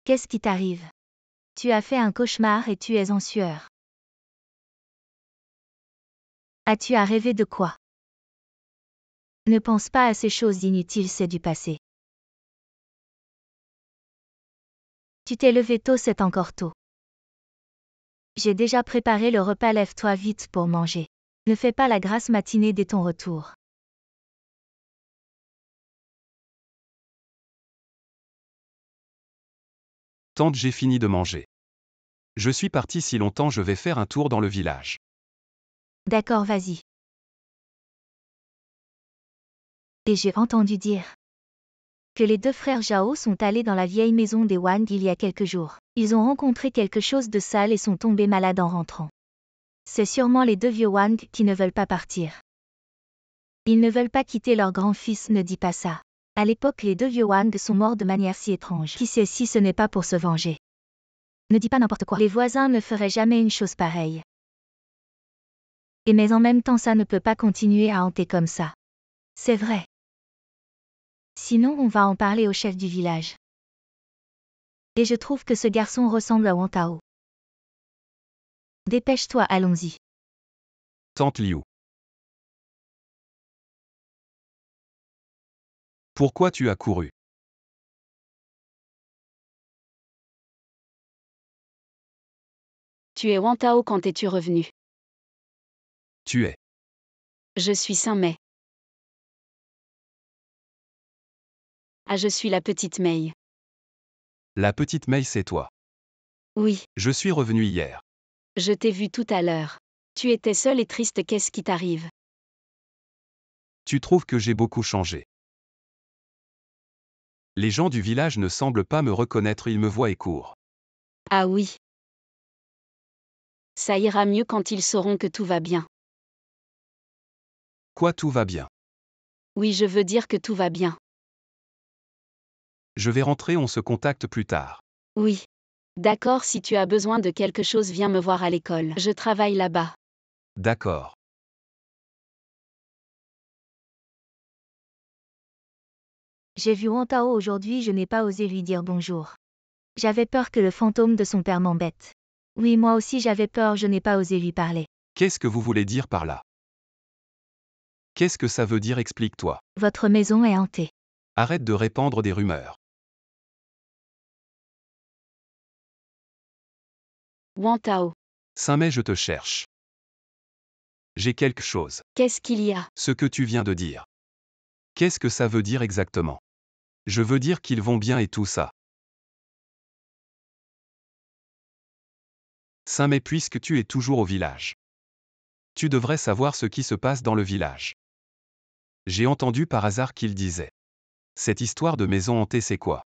Qu'est-ce qui t'arrive? Tu as fait un cauchemar et tu es en sueur. As-tu à rêver de quoi? Ne pense pas à ces choses inutiles, c'est du passé. Tu t'es levé tôt, c'est encore tôt. J'ai déjà préparé le repas, lève-toi vite pour manger. Ne fais pas la grasse matinée dès ton retour. Tante, j'ai fini de manger. Je suis parti si longtemps, je vais faire un tour dans le village. D'accord, vas-y. Et j'ai entendu dire que les deux frères Zhao sont allés dans la vieille maison des Wang il y a quelques jours. Ils ont rencontré quelque chose de sale et sont tombés malades en rentrant. C'est sûrement les deux vieux Wang qui ne veulent pas partir. Ils ne veulent pas quitter leur grand-fils, ne dis pas ça. À l'époque, les deux vieux Wang sont morts de manière si étrange. Qui sait si ce n'est pas pour se venger? Ne dis pas n'importe quoi. Les voisins ne feraient jamais une chose pareille. Mais en même temps, ça ne peut pas continuer à hanter comme ça. C'est vrai. Sinon, on va en parler au chef du village. Et je trouve que ce garçon ressemble à Wang Tao. Dépêche-toi, allons-y. Tante Liu. Pourquoi tu as couru? Tu es Wang Tao, quand es-tu revenu? Tu es. Je suis Saint Mei. Ah, je suis la petite Mei. La petite Mei, c'est toi. Oui, Je suis revenu hier. je t'ai vu tout à l'heure. Tu étais seule et triste, qu'est-ce qui t'arrive? Tu trouves que j'ai beaucoup changé? Les gens du village ne semblent pas me reconnaître, ils me voient et courent. Ah oui. Ça ira mieux quand ils sauront que tout va bien. Quoi, tout va bien? Oui, je veux dire que tout va bien. Je vais rentrer, on se contacte plus tard. Oui. D'accord, si tu as besoin de quelque chose, viens me voir à l'école. Je travaille là-bas. D'accord. J'ai vu Wang Tao aujourd'hui, je n'ai pas osé lui dire bonjour. J'avais peur que le fantôme de son père m'embête. Oui, moi aussi j'avais peur, je n'ai pas osé lui parler. Qu'est-ce que vous voulez dire par là? Qu'est-ce que ça veut dire, explique-toi. Votre maison est hantée. Arrête de répandre des rumeurs. Wang Tao, Saint-Mei, je te cherche. J'ai quelque chose. qu'est-ce qu'il y a? Ce que tu viens de dire. Qu'est-ce que ça veut dire exactement? Je veux dire qu'ils vont bien et tout ça. Saint-Mei, puisque tu es toujours au village. Tu devrais savoir ce qui se passe dans le village. J'ai entendu par hasard qu'il disait. Cette histoire de maison hantée, c'est quoi?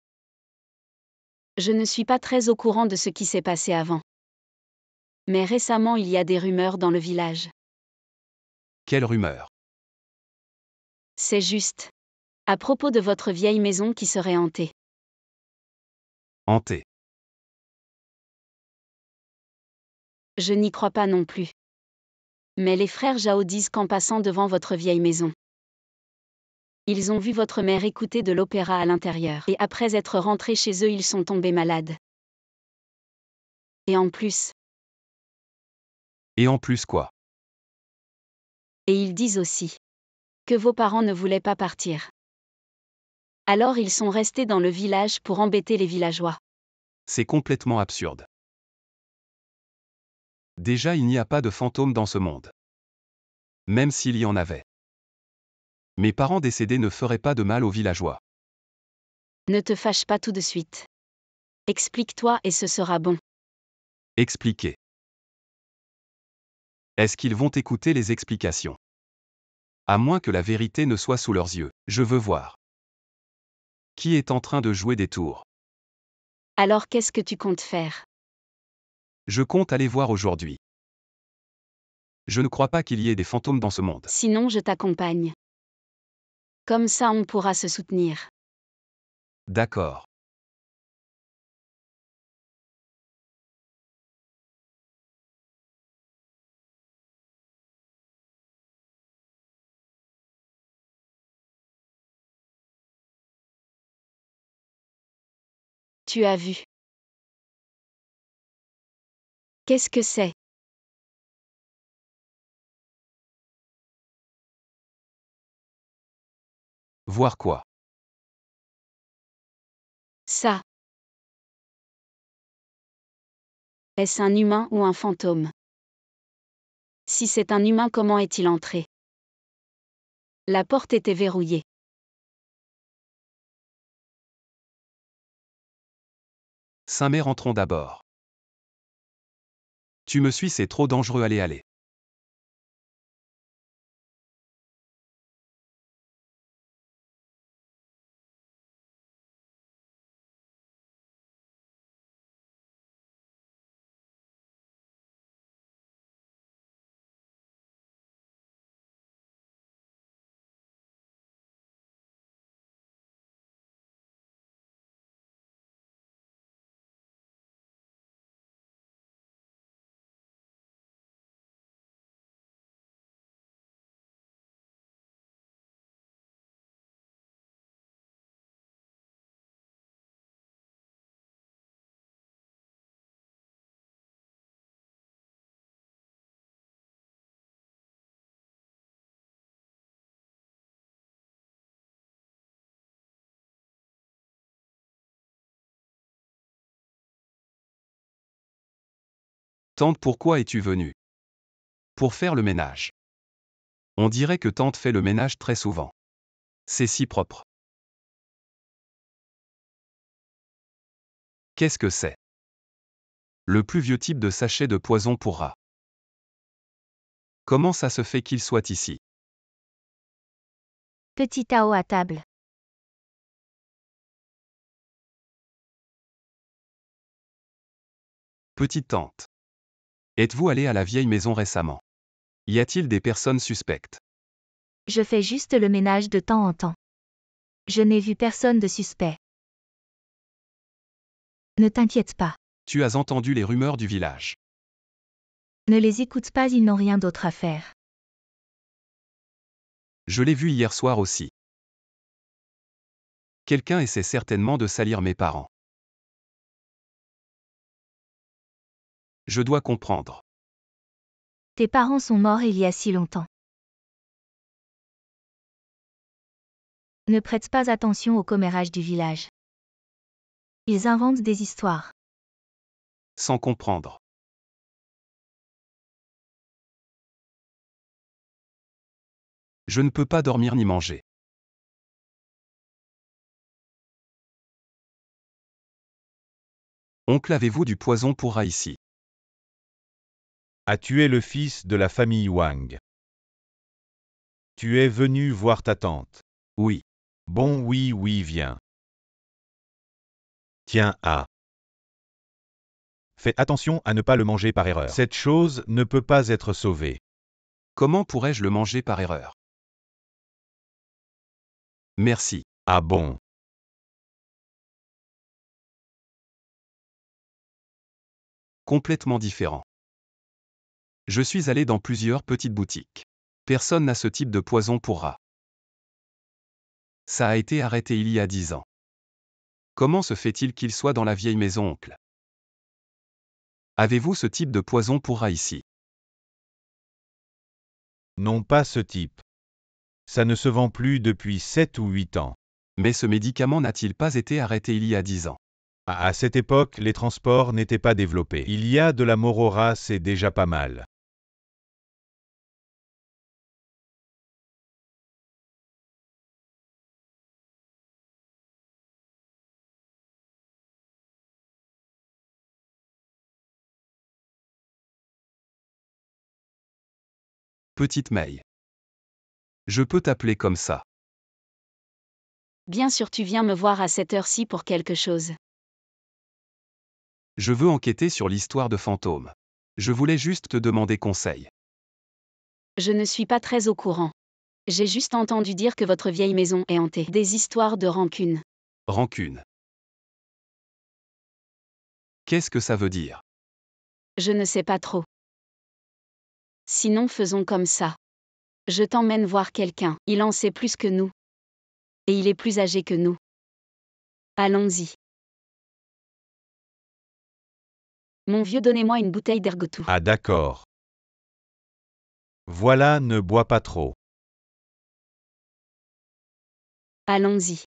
Je ne suis pas très au courant de ce qui s'est passé avant. Mais récemment, il y a des rumeurs dans le village. Quelle rumeur? C'est juste. À propos de votre vieille maison qui serait hantée. Hantée. Je n'y crois pas non plus. Mais les frères Zhao disent qu'en passant devant votre vieille maison, ils ont vu votre mère écouter de l'opéra à l'intérieur. Et après être rentrés chez eux, ils sont tombés malades. Et en plus, Et en plus quoi? et ils disent aussi que vos parents ne voulaient pas partir. Alors ils sont restés dans le village pour embêter les villageois. C'est complètement absurde. Déjà, il n'y a pas de fantôme dans ce monde. Même s'il y en avait. Mes parents décédés ne feraient pas de mal aux villageois. Ne te fâche pas tout de suite. Explique-toi et ce sera bon. Expliquez. Est-ce qu'ils vont écouter les explications? À moins que la vérité ne soit sous leurs yeux, je veux voir. Qui est en train de jouer des tours? Alors qu'est-ce que tu comptes faire? Je compte aller voir aujourd'hui. Je ne crois pas qu'il y ait des fantômes dans ce monde. Sinon je t'accompagne. Comme ça on pourra se soutenir. D'accord. Tu as vu. Qu'est-ce que c'est? Voir quoi? Ça. Est-ce un humain ou un fantôme? Si c'est un humain, comment est-il entré? La porte était verrouillée. Saint-Mère, entrons d'abord. Tu me suis, c'est trop dangereux, allez, allez. Tante, pourquoi es-tu venue? Pour faire le ménage. On dirait que tante fait le ménage très souvent. C'est si propre. Qu'est-ce que c'est? Le plus vieux type de sachet de poison pour rat. Comment ça se fait qu'il soit ici? Petit Tao à table. Petite tante. Êtes-vous allée à la vieille maison récemment? Y a-t-il des personnes suspectes? Je fais juste le ménage de temps en temps. Je n'ai vu personne de suspect. Ne t'inquiète pas. Tu as entendu les rumeurs du village. Ne les écoute pas, ils n'ont rien d'autre à faire. Je l'ai vu hier soir aussi. Quelqu'un essaie certainement de salir mes parents. Je dois comprendre. Tes parents sont morts il y a si longtemps. Ne prête pas attention aux commérages du village. Ils inventent des histoires. Sans comprendre. Je ne peux pas dormir ni manger. Oncle, avez-vous du poison pour rat ici? A tué le fils de la famille Wang. Tu es venu voir ta tante. Oui. Bon, oui, oui, viens. Tiens, ah. Fais attention à ne pas le manger par erreur. Cette chose ne peut pas être sauvée. Comment pourrais-je le manger par erreur? Merci. Ah bon? Complètement différent. Je suis allé dans plusieurs petites boutiques. Personne n'a ce type de poison pour rat. Ça a été arrêté il y a 10 ans. Comment se fait-il qu'il soit dans la vieille maison, oncle? Avez-vous ce type de poison pour rat ici? Non, pas ce type. Ça ne se vend plus depuis 7 ou 8 ans. Mais ce médicament n'a-t-il pas été arrêté il y a 10 ans? À cette époque, les transports n'étaient pas développés. Il y a de la mort au rat, c'est déjà pas mal. Petite May. Je peux t'appeler comme ça. Bien sûr, tu viens me voir à cette heure-ci pour quelque chose. Je veux enquêter sur l'histoire de fantômes. Je voulais juste te demander conseil. Je ne suis pas très au courant. J'ai juste entendu dire que votre vieille maison est hantée. Des histoires de rancune. Rancune. Qu'est-ce que ça veut dire? Je ne sais pas trop. Sinon, faisons comme ça. Je t'emmène voir quelqu'un. Il en sait plus que nous. Et il est plus âgé que nous. Allons-y. Mon vieux, donnez-moi une bouteille d'ergotou. Ah d'accord. Voilà, ne bois pas trop. Allons-y.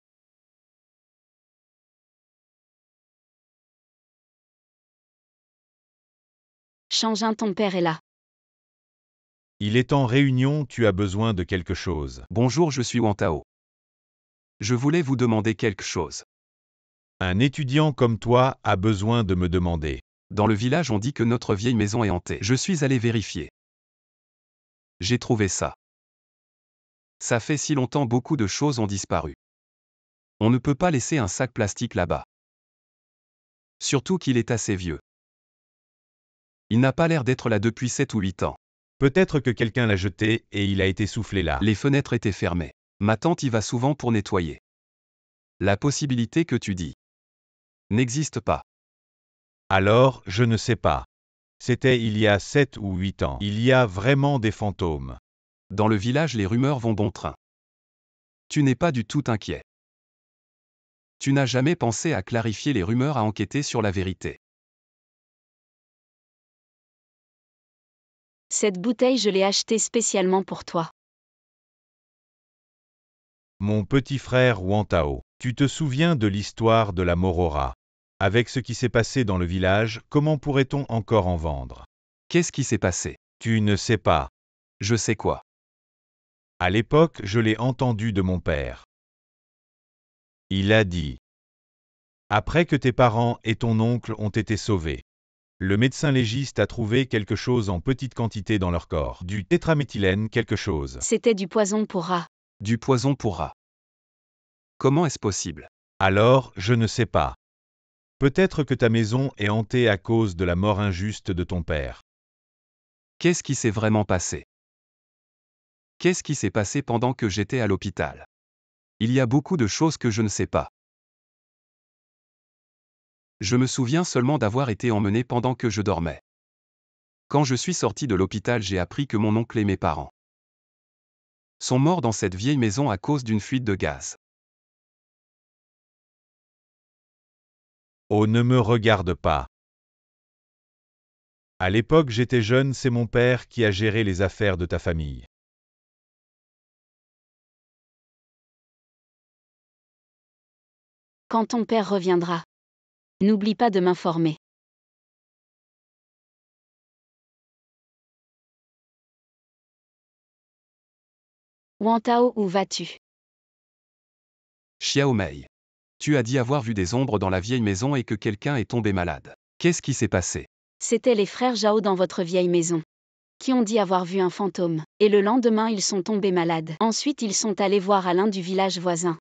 Changin, ton père est là. Il est en réunion, tu as besoin de quelque chose. Bonjour, je suis Wang Tao. Je voulais vous demander quelque chose. Un étudiant comme toi a besoin de me demander. Dans le village, on dit que notre vieille maison est hantée. Je suis allé vérifier. J'ai trouvé ça. Ça fait si longtemps, beaucoup de choses ont disparu. On ne peut pas laisser un sac plastique là-bas. Surtout qu'il est assez vieux. Il n'a pas l'air d'être là depuis 7 ou 8 ans. Peut-être que quelqu'un l'a jeté et il a été soufflé là. Les fenêtres étaient fermées. Ma tante y va souvent pour nettoyer. La possibilité que tu dis n'existe pas. Alors, je ne sais pas. C'était il y a 7 ou 8 ans. Il y a vraiment des fantômes. Dans le village, les rumeurs vont bon train. Tu n'es pas du tout inquiet. Tu n'as jamais pensé à clarifier les rumeurs, à enquêter sur la vérité. Cette bouteille, je l'ai achetée spécialement pour toi. Mon petit frère Wang Tao, tu te souviens de l'histoire de la Morora? Avec ce qui s'est passé dans le village, comment pourrait-on encore en vendre? Qu'est-ce qui s'est passé? Tu ne sais pas. Je sais quoi. À l'époque, je l'ai entendu de mon père. Il a dit: après que tes parents et ton oncle ont été sauvés, le médecin légiste a trouvé quelque chose en petite quantité dans leur corps. Du tétraméthylène quelque chose. C'était du poison pour rats. Du poison pour rats. Comment est-ce possible? Alors, je ne sais pas. Peut-être que ta maison est hantée à cause de la mort injuste de ton père. Qu'est-ce qui s'est vraiment passé? Qu'est-ce qui s'est passé pendant que j'étais à l'hôpital? Il y a beaucoup de choses que je ne sais pas. Je me souviens seulement d'avoir été emmené pendant que je dormais. Quand je suis sorti de l'hôpital, j'ai appris que mon oncle et mes parents sont morts dans cette vieille maison à cause d'une fuite de gaz. Oh, ne me regarde pas. À l'époque, j'étais jeune, c'est mon père qui a géré les affaires de ta famille. Quand ton père reviendra, n'oublie pas de m'informer. Wang Tao, où vas-tu? Xiao Mei. Tu as dit avoir vu des ombres dans la vieille maison et que quelqu'un est tombé malade. Qu'est-ce qui s'est passé? C'étaient les frères Zhao dans votre vieille maison, qui ont dit avoir vu un fantôme. Et le lendemain, ils sont tombés malades. Ensuite, ils sont allés voir Alain du village voisin.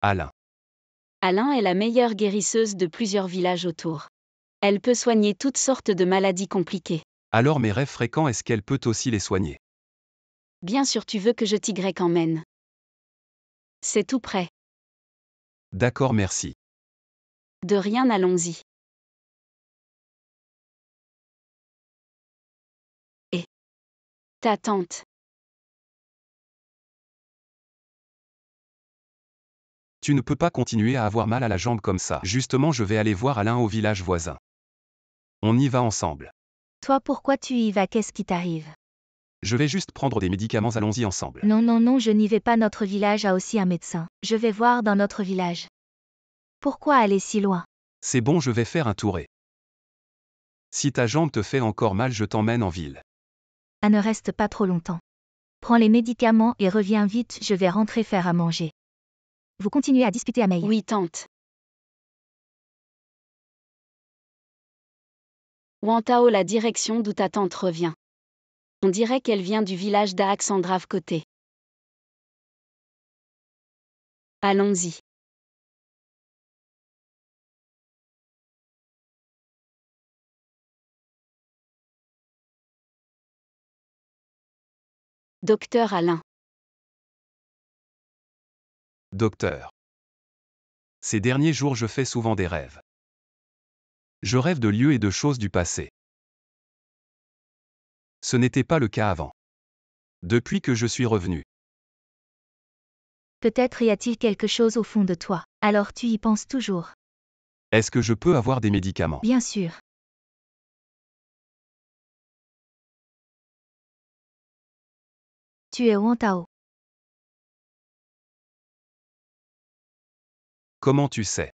Alain. Alain est la meilleure guérisseuse de plusieurs villages autour. Elle peut soigner toutes sortes de maladies compliquées. Alors mes rêves fréquents, est-ce qu'elle peut aussi les soigner? Bien sûr, tu veux que je t'y emmène. C'est tout prêt. D'accord, merci. De rien, allons-y. Et ta tante? Tu ne peux pas continuer à avoir mal à la jambe comme ça. Justement, je vais aller voir Alain au village voisin. On y va ensemble. Toi, pourquoi tu y vas? Qu'est-ce qui t'arrive? Je vais juste prendre des médicaments, allons-y ensemble. Non, non, non, je n'y vais pas. Notre village a aussi un médecin. Je vais voir dans notre village. Pourquoi aller si loin? C'est bon, je vais faire un tour. Si ta jambe te fait encore mal, je t'emmène en ville. Ah, ne reste pas trop longtemps. Prends les médicaments et reviens vite, je vais rentrer faire à manger. Vous continuez à discuter à Mei. Oui, tante. Wang Tao, la direction d'où ta tante revient. On dirait qu'elle vient du village d'Alexandrave côté. Allons-y. Docteur Alain. Docteur. Ces derniers jours, je fais souvent des rêves. Je rêve de lieux et de choses du passé. Ce n'était pas le cas avant. Depuis que je suis revenu. Peut-être y a-t-il quelque chose au fond de toi. Alors tu y penses toujours. Est-ce que je peux avoir des médicaments? Bien sûr. Tu es Wang Tao. Comment tu sais?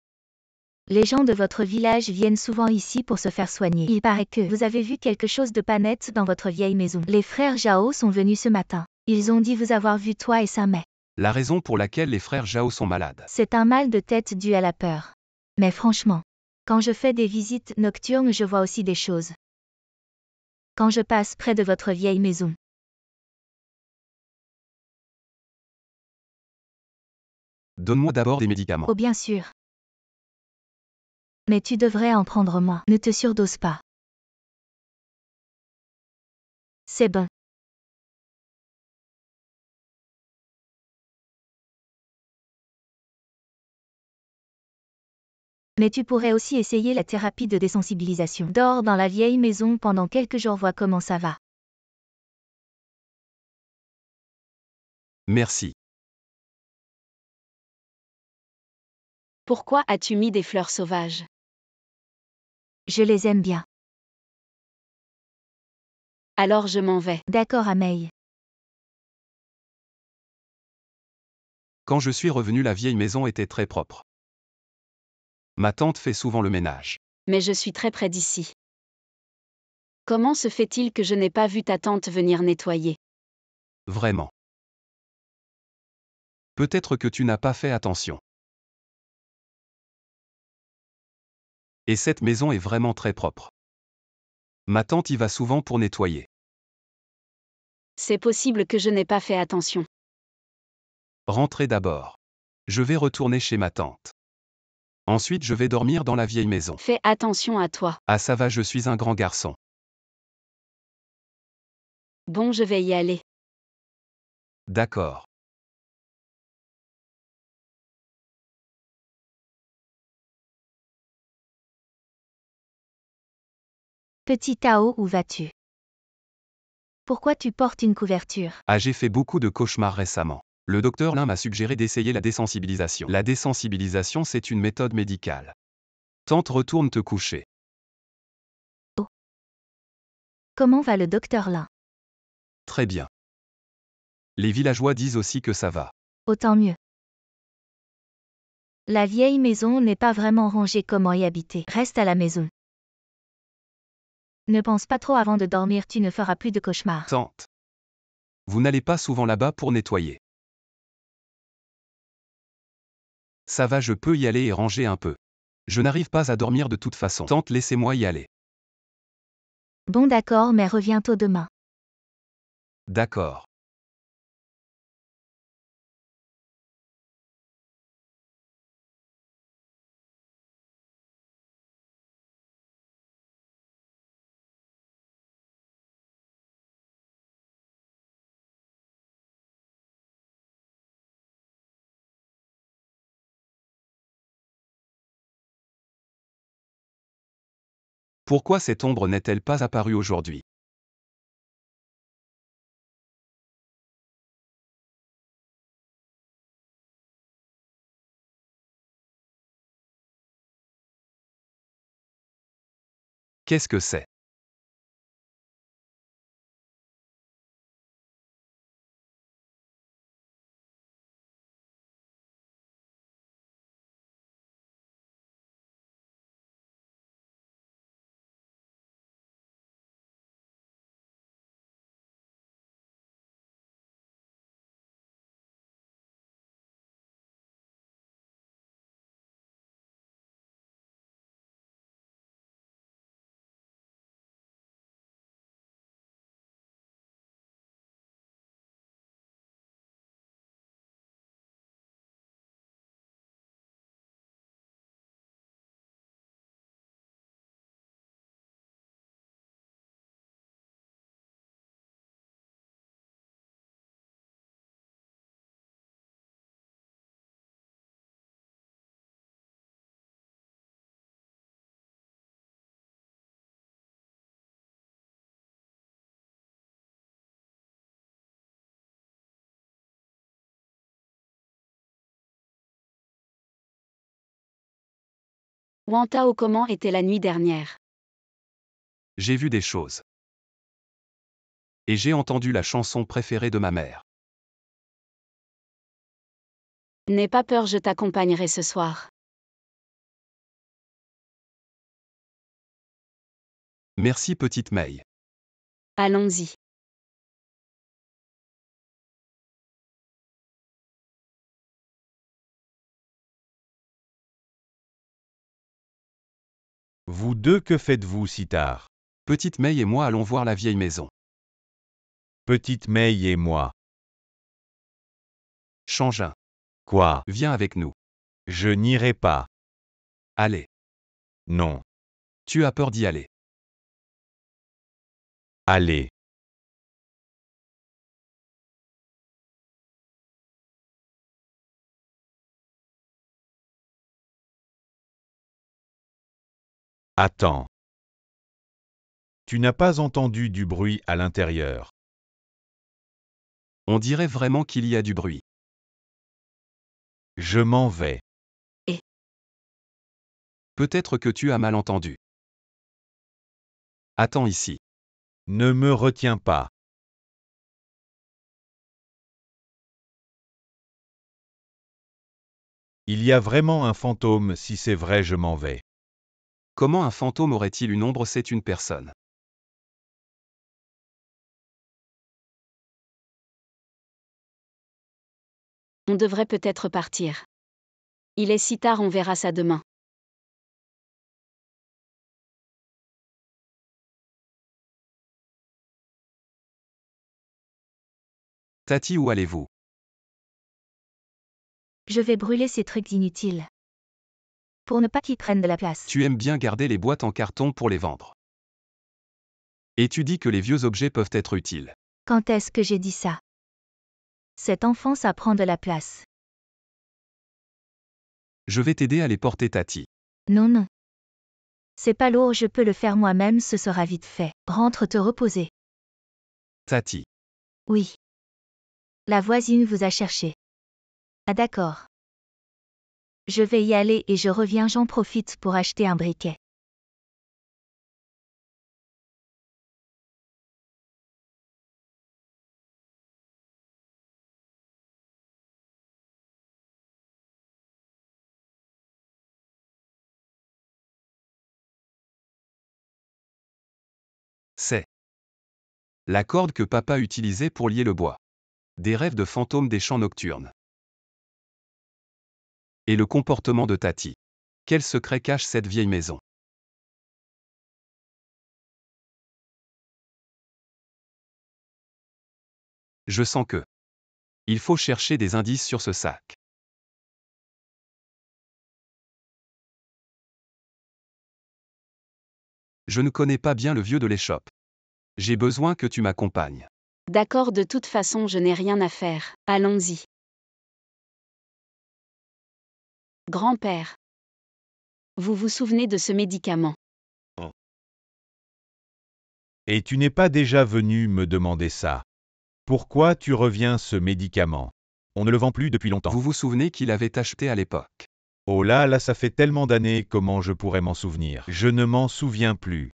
Les gens de votre village viennent souvent ici pour se faire soigner. Il paraît que vous avez vu quelque chose de pas net dans votre vieille maison. Les frères Zhao sont venus ce matin. Ils ont dit vous avoir vu toi et Saint-Mai. La raison pour laquelle les frères Zhao sont malades. C'est un mal de tête dû à la peur. Mais franchement, quand je fais des visites nocturnes, je vois aussi des choses. Quand je passe près de votre vieille maison. Donne-moi d'abord des médicaments. Oh bien sûr. Mais tu devrais en prendre moins. Ne te surdose pas. C'est bon. Mais tu pourrais aussi essayer la thérapie de désensibilisation. Dors dans la vieille maison pendant quelques jours, vois comment ça va. Merci. Pourquoi as-tu mis des fleurs sauvages? Je les aime bien. Alors je m'en vais. D'accord, Amei. Quand je suis revenu, la vieille maison était très propre. Ma tante fait souvent le ménage. Mais je suis très près d'ici. Comment se fait-il que je n'ai pas vu ta tante venir nettoyer? Vraiment. Peut-être que tu n'as pas fait attention. Et cette maison est vraiment très propre. Ma tante y va souvent pour nettoyer. C'est possible que je n'ai pas fait attention. Rentrez d'abord. Je vais retourner chez ma tante. Ensuite, je vais dormir dans la vieille maison. Fais attention à toi. Ah, ça va, je suis un grand garçon. Bon, je vais y aller. D'accord. Petit Tao, où vas-tu? Pourquoi tu portes une couverture? Ah, j'ai fait beaucoup de cauchemars récemment. Le docteur Lin m'a suggéré d'essayer la désensibilisation. La désensibilisation, c'est une méthode médicale. Tante, retourne te coucher. Comment va le docteur Lin? Très bien. Les villageois disent aussi que ça va. Autant mieux. La vieille maison n'est pas vraiment rangée, comment y habiter? Reste à la maison. Ne pense pas trop avant de dormir, tu ne feras plus de cauchemars. Tante. Vous n'allez pas souvent là-bas pour nettoyer. Ça va, je peux y aller et ranger un peu. Je n'arrive pas à dormir de toute façon. Tante, laissez-moi y aller. Bon d'accord, mais reviens tôt demain. D'accord. Pourquoi cette ombre n'est-elle pas apparue aujourd'hui? Qu'est-ce que c'est? Wang Tao, comment était la nuit dernière? J'ai vu des choses. Et j'ai entendu la chanson préférée de ma mère. N'aie pas peur, je t'accompagnerai ce soir. Merci petite May. Allons-y. Vous deux, que faites-vous si tard? Petite May et moi allons voir la vieille maison. Petite May et moi. Changin. Quoi? Viens avec nous. Je n'irai pas. Allez. Non. Tu as peur d'y aller. Allez. Attends. Tu n'as pas entendu du bruit à l'intérieur. On dirait vraiment qu'il y a du bruit. Je m'en vais. Peut-être que tu as mal entendu. Attends ici. Ne me retiens pas. Il y a vraiment un fantôme, si c'est vrai, je m'en vais. Comment un fantôme aurait-il une ombre? C'est une personne. On devrait peut-être partir. Il est si tard, on verra ça demain. Tati, où allez-vous? Je vais brûler ces trucs inutiles. Pour ne pas qu'ils prennent de la place. Tu aimes bien garder les boîtes en carton pour les vendre. Et tu dis que les vieux objets peuvent être utiles. Quand est-ce que j'ai dit ça? Cet enfant, ça prend de la place. Je vais t'aider à les porter, Tati. Non, non. C'est pas lourd, je peux le faire moi-même, ce sera vite fait. Rentre te reposer. Tati. Oui. La voisine vous a cherché. Ah d'accord. Je vais y aller et je reviens, j'en profite pour acheter un briquet. C'est la corde que papa utilisait pour lier le bois. Des rêves de fantômes des champs nocturnes. Et le comportement de Tati. Quel secret cache cette vieille maison? Je sens que il faut chercher des indices sur ce sac. Je ne connais pas bien le vieux de l'échoppe. J'ai besoin que tu m'accompagnes. D'accord, de toute façon, je n'ai rien à faire. Allons-y. Grand-père. Vous vous souvenez de ce médicament? Et tu n'es pas déjà venu me demander ça. Pourquoi tu reviens ce médicament? On ne le vend plus depuis longtemps. Vous vous souvenez qu'il avait acheté à l'époque? Oh là, ça fait tellement d'années, comment je pourrais m'en souvenir? Je ne m'en souviens plus.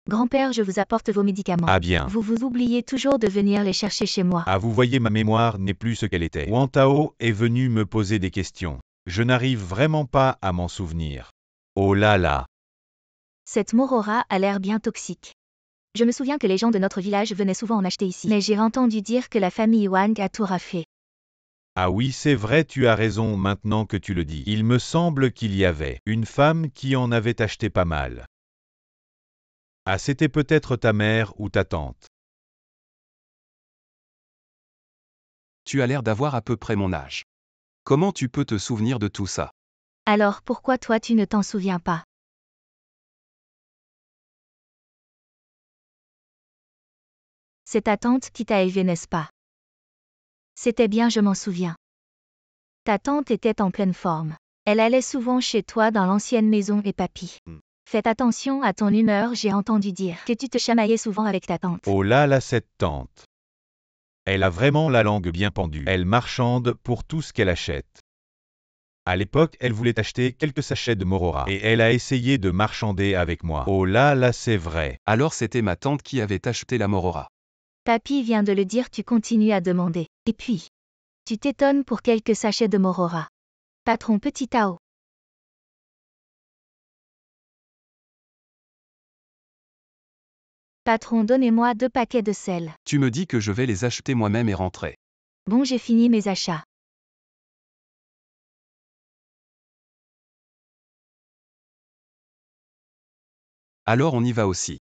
Grand-père, je vous apporte vos médicaments. Ah bien. Vous vous oubliez toujours de venir les chercher chez moi. Ah, vous voyez, ma mémoire n'est plus ce qu'elle était. Wang Tao est venu me poser des questions. Je n'arrive vraiment pas à m'en souvenir. Oh là là. Cette morora a l'air bien toxique. Je me souviens que les gens de notre village venaient souvent en acheter ici. Mais j'ai entendu dire que la famille Wang a tout raflé. Ah oui, c'est vrai, tu as raison maintenant que tu le dis. Il me semble qu'il y avait une femme qui en avait acheté pas mal. Ah, c'était peut-être ta mère ou ta tante. Tu as l'air d'avoir à peu près mon âge. Comment tu peux te souvenir de tout ça? Alors pourquoi toi tu ne t'en souviens pas? C'est ta tante qui t'a élevé, n'est-ce pas? C'était bien, je m'en souviens. Ta tante était en pleine forme. Elle allait souvent chez toi dans l'ancienne maison et papy. Faites attention à ton humeur, j'ai entendu dire que tu te chamaillais souvent avec ta tante. Oh là là, cette tante. Elle a vraiment la langue bien pendue. Elle marchande pour tout ce qu'elle achète. À l'époque, elle voulait acheter quelques sachets de Morora. Et elle a essayé de marchander avec moi. Oh là là, c'est vrai. Alors c'était ma tante qui avait acheté la Morora. Papy vient de le dire, tu continues à demander. Et puis, tu t'étonnes pour quelques sachets de Morora. Patron Petit Tao. Patron, donnez-moi 2 paquets de sel. Tu me dis que je vais les acheter moi-même et rentrer. Bon, j'ai fini mes achats. Alors on y va aussi.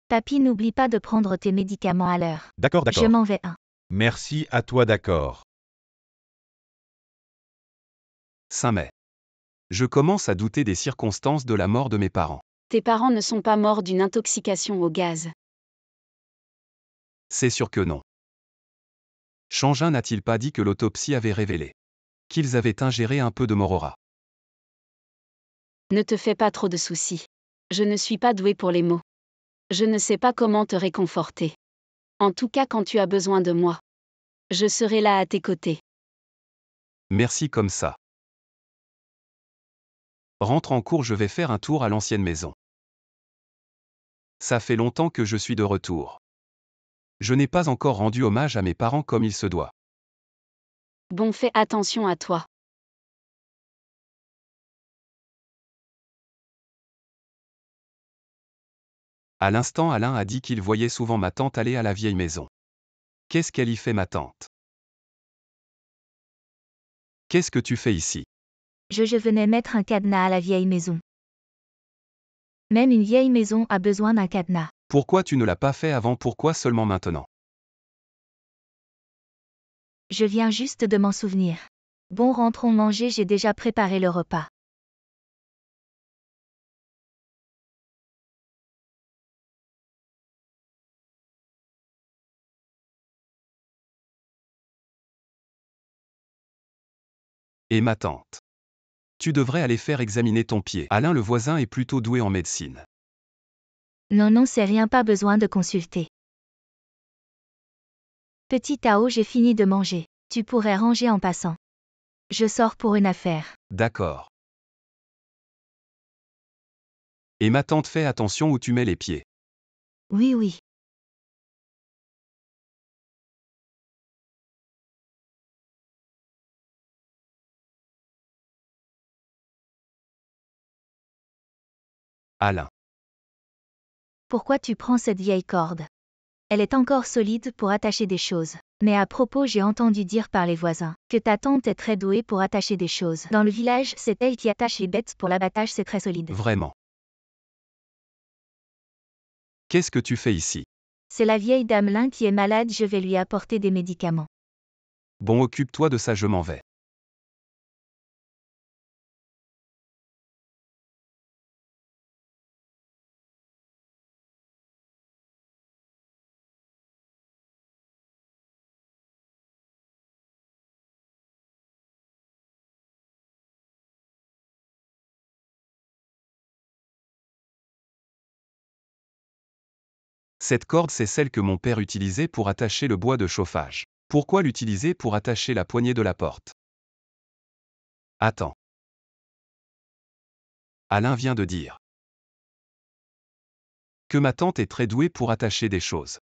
Papy, n'oublie pas de prendre tes médicaments à l'heure. D'accord, Je d'accord. m'en vais. Merci à toi, d'accord. 5 mai. Je commence à douter des circonstances de la mort de mes parents. Tes parents ne sont pas morts d'une intoxication au gaz. C'est sûr que non. Changin n'a-t-il pas dit que l'autopsie avait révélé qu'ils avaient ingéré un peu de morora? Ne te fais pas trop de soucis. Je ne suis pas douée pour les mots. Je ne sais pas comment te réconforter. En tout cas, quand tu as besoin de moi, je serai là à tes côtés. Merci comme ça. Rentre en cours, je vais faire un tour à l'ancienne maison. Ça fait longtemps que je suis de retour. Je n'ai pas encore rendu hommage à mes parents comme il se doit. Bon, fais attention à toi. À l'instant, Alain a dit qu'il voyait souvent ma tante aller à la vieille maison. Qu'est-ce qu'elle y fait, ma tante? Qu'est-ce que tu fais ici? Je venais mettre un cadenas à la vieille maison. Même une vieille maison a besoin d'un cadenas. Pourquoi tu ne l'as pas fait avant? Pourquoi seulement maintenant? Je viens juste de m'en souvenir. Bon, rentrons manger, j'ai déjà préparé le repas. Et ma tante? Tu devrais aller faire examiner ton pied. Alain le voisin est plutôt doué en médecine. Non, non, c'est rien, pas besoin de consulter. Petit Tao, j'ai fini de manger. Tu pourrais ranger en passant. Je sors pour une affaire. D'accord. Et ma tante, fais attention où tu mets les pieds. Oui, oui. Alain. Pourquoi tu prends cette vieille corde? Elle est encore solide pour attacher des choses. Mais à propos, j'ai entendu dire par les voisins que ta tante est très douée pour attacher des choses. Dans le village, c'est elle qui attache les bêtes pour l'abattage, c'est très solide. Vraiment. Qu'est-ce que tu fais ici? C'est la vieille dame Lin qui est malade, je vais lui apporter des médicaments. Bon, occupe-toi de ça, je m'en vais. Cette corde, c'est celle que mon père utilisait pour attacher le bois de chauffage. Pourquoi l'utiliser pour attacher la poignée de la porte? Attends. Alain vient de dire que ma tante est très douée pour attacher des choses.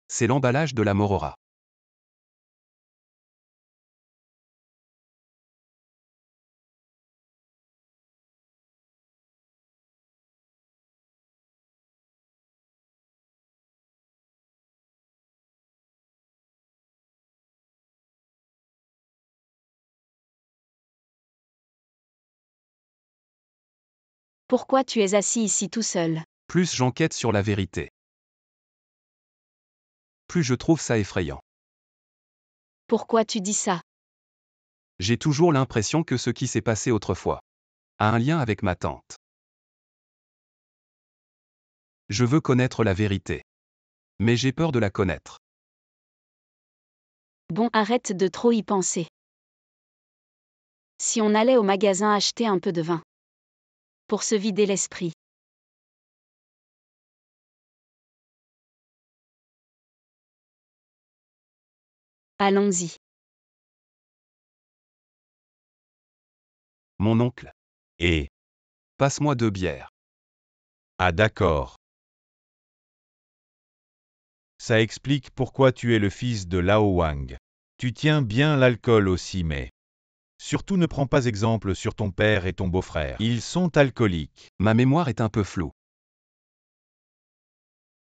C'est l'emballage de la morora. Pourquoi tu es assis ici tout seul? Plus j'enquête sur la vérité, plus je trouve ça effrayant. Pourquoi tu dis ça? J'ai toujours l'impression que ce qui s'est passé autrefois a un lien avec ma tante. Je veux connaître la vérité. Mais j'ai peur de la connaître. Bon, arrête de trop y penser. Si on allait au magasin acheter un peu de vin. Pour se vider l'esprit. Allons-y. Mon oncle, Et, passe-moi 2 bières. ah d'accord. Ça explique pourquoi tu es le fils de Lao Wang. Tu tiens bien l'alcool aussi, mais surtout ne prends pas exemple sur ton père et ton beau-frère. Ils sont alcooliques. Ma mémoire est un peu floue.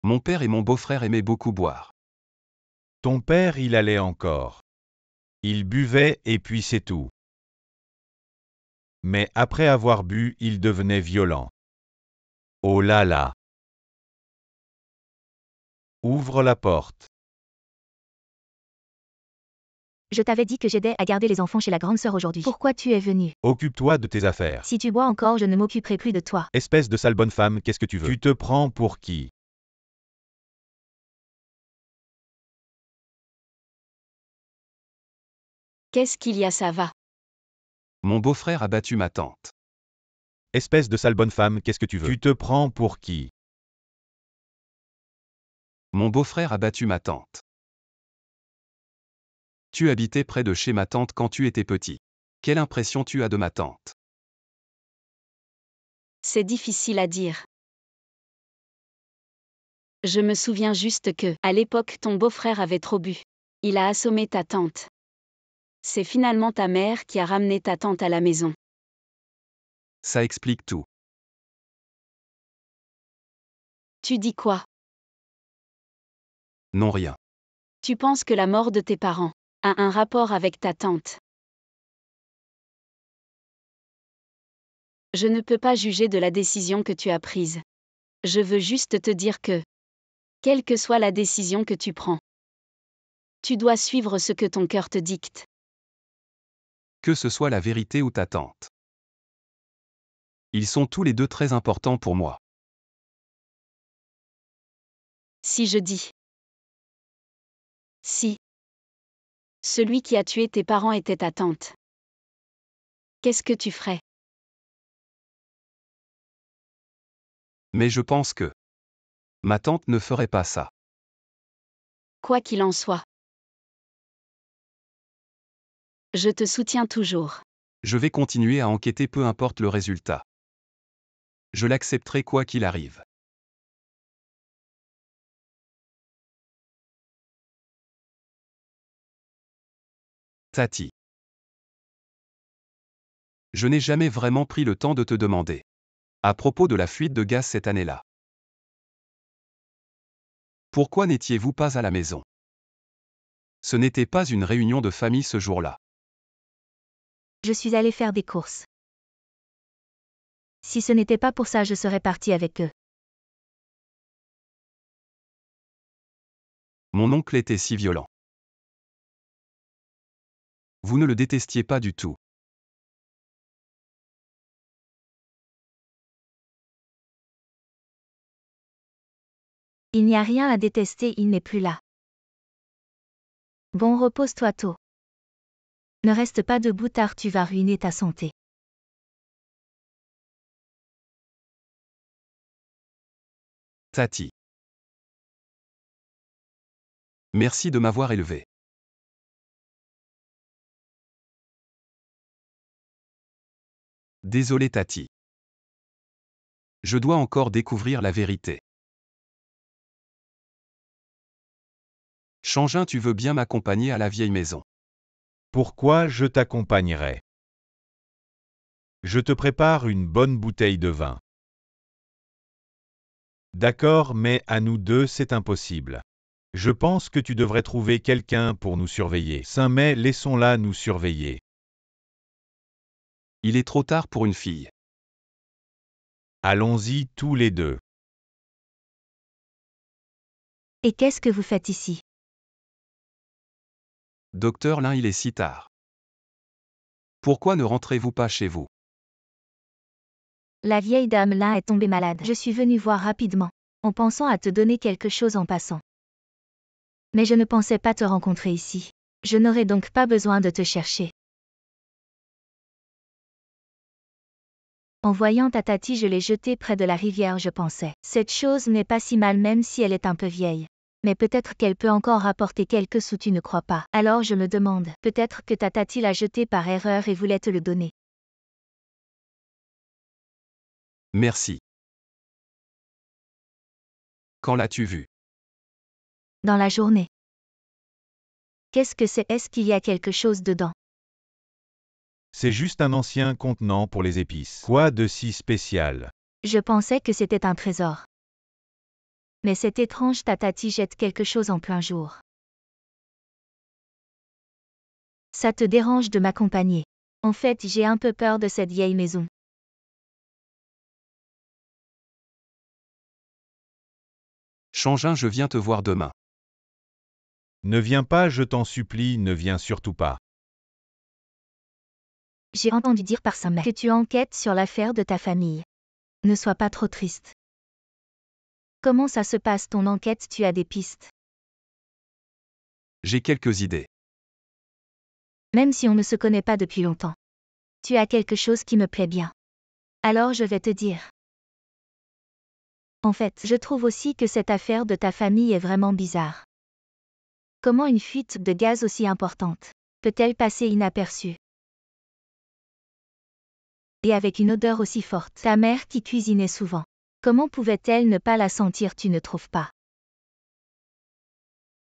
Mon père et mon beau-frère aimaient beaucoup boire. Ton père, il allait encore. Il buvait et puis c'est tout. Mais après avoir bu, il devenait violent. Oh là là. Ouvre la porte. Je t'avais dit que j'aidais à garder les enfants chez la grande sœur aujourd'hui. Pourquoi tu es venu? Occupe-toi de tes affaires. Si tu bois encore, je ne m'occuperai plus de toi. Espèce de sale bonne femme, qu'est-ce que tu veux? Tu te prends pour qui? Qu'est-ce qu'il y a, ça va? Mon beau-frère a battu ma tante. Espèce de sale bonne femme, qu'est-ce que tu veux? Tu te prends pour qui? Mon beau-frère a battu ma tante. Tu habitais près de chez ma tante quand tu étais petit. Quelle impression tu as de ma tante? C'est difficile à dire. Je me souviens juste que, à l'époque, ton beau-frère avait trop bu. Il a assommé ta tante. C'est finalement ta mère qui a ramené ta tante à la maison. Ça explique tout. Tu dis quoi? Non, rien. Tu penses que la mort de tes parents a un rapport avec ta tante? Je ne peux pas juger de la décision que tu as prise. Je veux juste te dire que, quelle que soit la décision que tu prends, tu dois suivre ce que ton cœur te dicte. Que ce soit la vérité ou ta tante. Ils sont tous les deux très importants pour moi. Si je dis si celui qui a tué tes parents était ta tante, qu'est-ce que tu ferais? Mais je pense que ma tante ne ferait pas ça. Quoi qu'il en soit, je te soutiens toujours. Je vais continuer à enquêter peu importe le résultat. Je l'accepterai quoi qu'il arrive. Tati. Je n'ai jamais vraiment pris le temps de te demander. À propos de la fuite de gaz cette année-là. Pourquoi n'étiez-vous pas à la maison? Ce n'était pas une réunion de famille ce jour-là. Je suis allée faire des courses. Si ce n'était pas pour ça, je serais partie avec eux. Mon oncle était si violent. Vous ne le détestiez pas du tout. Il n'y a rien à détester, il n'est plus là. Bon, repose-toi tôt. Ne reste pas debout tard, tu vas ruiner ta santé. Tati. Merci de m'avoir élevé. Désolé Tati. Je dois encore découvrir la vérité. Changin, tu veux bien m'accompagner à la vieille maison? Pourquoi je t'accompagnerai? Je te prépare une bonne bouteille de vin. D'accord, mais à nous deux c'est impossible. Je pense que tu devrais trouver quelqu'un pour nous surveiller. Mais laissons-la nous surveiller. Il est trop tard pour une fille. Allons-y tous les deux. Et qu'est-ce que vous faites ici? Docteur Lin, il est si tard. Pourquoi ne rentrez-vous pas chez vous? La vieille dame là est tombée malade. Je suis venue voir rapidement, en pensant à te donner quelque chose en passant. Mais je ne pensais pas te rencontrer ici. Je n'aurais donc pas besoin de te chercher. En voyant ta Tati, je l'ai jetée près de la rivière, je pensais. Cette chose n'est pas si mal même si elle est un peu vieille. Mais peut-être qu'elle peut encore rapporter quelques sous, tu ne crois pas? Alors je me demande, peut-être que ta Tati l'a jetée par erreur et voulait te le donner. Merci. Quand l'as-tu vu? Dans la journée. Qu'est-ce que c'est? Est-ce qu'il y a quelque chose dedans? C'est juste un ancien contenant pour les épices. Quoi de si spécial? Je pensais que c'était un trésor. Mais c'est étrange, ta Tati jette quelque chose en plein jour. Ça te dérange de m'accompagner? En fait, j'ai un peu peur de cette vieille maison. Changin, je viens te voir demain. Ne viens pas, je t'en supplie, ne viens surtout pas. J'ai entendu dire par sa mère que tu enquêtes sur l'affaire de ta famille. Ne sois pas trop triste. Comment ça se passe ton enquête? Tu as des pistes? J'ai quelques idées. Même si on ne se connaît pas depuis longtemps. Tu as quelque chose qui me plaît bien. Alors je vais te dire. En fait, je trouve aussi que cette affaire de ta famille est vraiment bizarre. Comment une fuite de gaz aussi importante peut-elle passer inaperçue? Et avec une odeur aussi forte, ta mère qui cuisinait souvent. Comment pouvait-elle ne pas la sentir, tu ne trouves pas?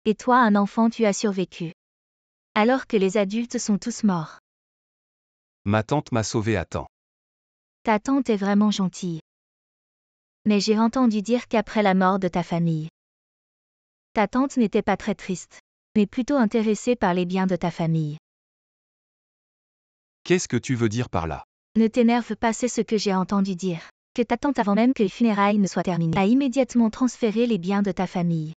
Et toi, un enfant, tu as survécu. Alors que les adultes sont tous morts. Ma tante m'a sauvé à temps. Ta tante est vraiment gentille. Mais j'ai entendu dire qu'après la mort de ta famille, ta tante n'était pas très triste, mais plutôt intéressée par les biens de ta famille. Qu'est-ce que tu veux dire par là? Ne t'énerve pas, c'est ce que j'ai entendu dire. Que ta tante, avant même que les funérailles ne soient terminées, a immédiatement transféré les biens de ta famille.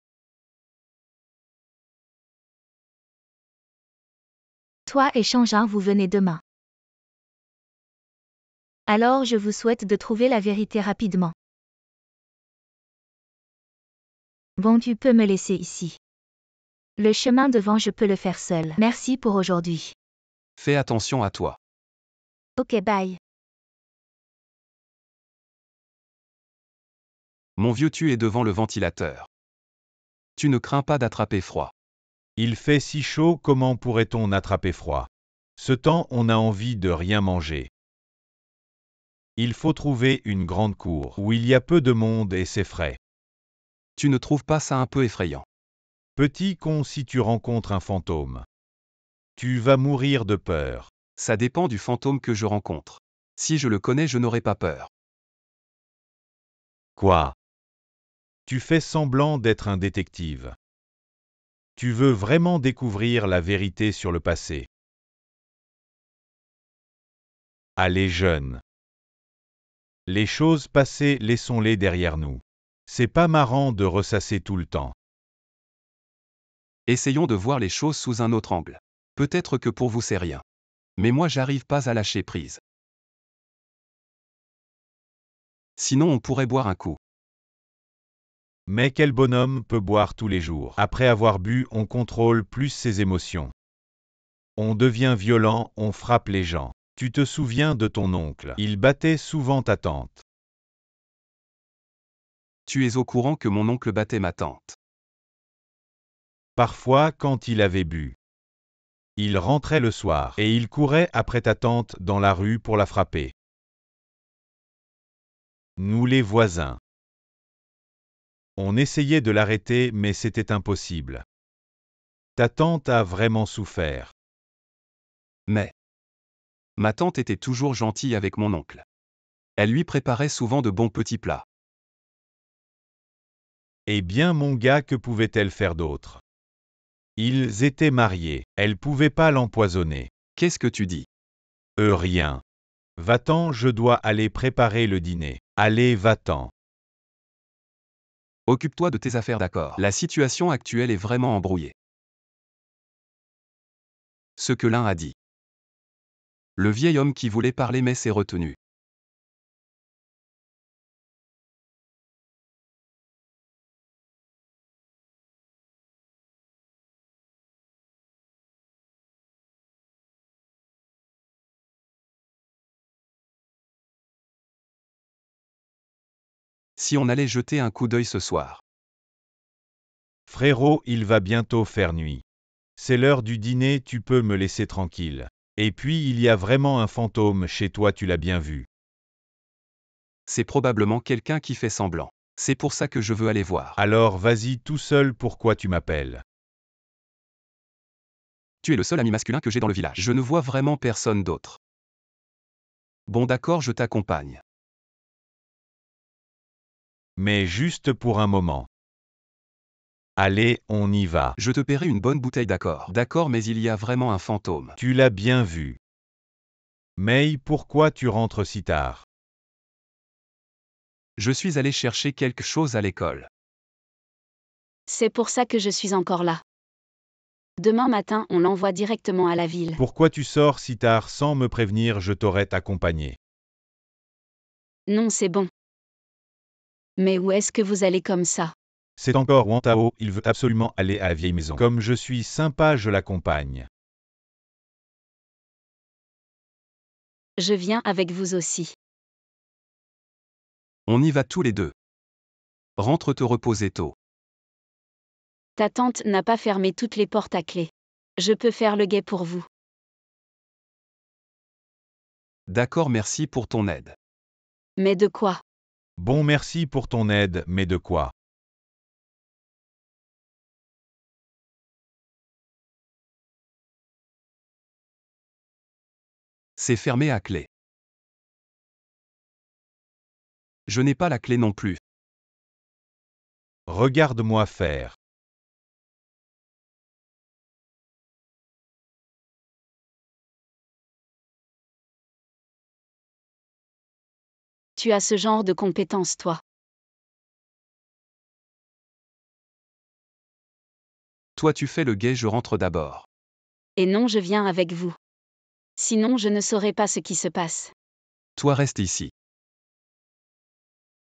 Toi et Changin, vous venez demain. Alors je vous souhaite de trouver la vérité rapidement. Bon, tu peux me laisser ici. Le chemin devant, je peux le faire seul. Merci pour aujourd'hui. Fais attention à toi. Ok, bye. Mon vieux, tu es devant le ventilateur. Tu ne crains pas d'attraper froid. Il fait si chaud, comment pourrait-on attraper froid? Ce temps, on a envie de rien manger. Il faut trouver une grande cour, où il y a peu de monde et c'est frais. Tu ne trouves pas ça un peu effrayant? Petit con, si tu rencontres un fantôme. Tu vas mourir de peur. Ça dépend du fantôme que je rencontre. Si je le connais, je n'aurai pas peur. Quoi? Tu fais semblant d'être un détective. Tu veux vraiment découvrir la vérité sur le passé. Allez jeune. Les choses passées, laissons-les derrière nous. C'est pas marrant de ressasser tout le temps. Essayons de voir les choses sous un autre angle. Peut-être que pour vous c'est rien. Mais moi j'arrive pas à lâcher prise. Sinon on pourrait boire un coup. Mais quel bonhomme peut boire tous les jours? Après avoir bu, on contrôle plus ses émotions. On devient violent, on frappe les gens. Tu te souviens de ton oncle? Il battait souvent ta tante. Tu es au courant que mon oncle battait ma tante. Parfois, quand il avait bu. Il rentrait le soir et il courait après ta tante dans la rue pour la frapper. Nous les voisins. On essayait de l'arrêter mais c'était impossible. Ta tante a vraiment souffert. Mais ma tante était toujours gentille avec mon oncle. Elle lui préparait souvent de bons petits plats. Eh bien mon gars, que pouvait-elle faire d'autre? Ils étaient mariés, elle pouvait pas l'empoisonner. Qu'est-ce que tu dis? Rien. Va-t'en, je dois aller préparer le dîner. Allez, va-t'en. Occupe-toi de tes affaires, d'accord. La situation actuelle est vraiment embrouillée. Ce que l'un a dit. Le vieil homme qui voulait parler mais s'est retenu. Si on allait jeter un coup d'œil ce soir. Frérot, il va bientôt faire nuit. C'est l'heure du dîner, tu peux me laisser tranquille. Et puis il y a vraiment un fantôme chez toi, tu l'as bien vu. C'est probablement quelqu'un qui fait semblant. C'est pour ça que je veux aller voir. Alors vas-y tout seul, pourquoi tu m'appelles? Tu es le seul ami masculin que j'ai dans le village. Je ne vois vraiment personne d'autre. Bon d'accord, je t'accompagne. Mais juste pour un moment. Allez, on y va. Je te paierai une bonne bouteille, d'accord. D'accord, mais il y a vraiment un fantôme. Tu l'as bien vu. May, pourquoi tu rentres si tard? Je suis allé chercher quelque chose à l'école. C'est pour ça que je suis encore là. Demain matin, on l'envoie directement à la ville. Pourquoi tu sors si tard sans me prévenir, je t'aurais accompagné. Non, c'est bon. Mais où est-ce que vous allez comme ça? C'est encore Wantao, il veut absolument aller à la vieille maison. Comme je suis sympa, je l'accompagne. Je viens avec vous aussi. On y va tous les deux. Rentre te reposer tôt. Ta tante n'a pas fermé toutes les portes à clé. Je peux faire le guet pour vous. D'accord, merci pour ton aide. Mais de quoi? Bon, merci pour ton aide, mais de quoi? C'est fermé à clé. Je n'ai pas la clé non plus. Regarde-moi faire. Tu as ce genre de compétences, toi. Toi tu fais le guet, je rentre d'abord. Et non, je viens avec vous. Sinon, je ne saurais pas ce qui se passe. Toi reste ici.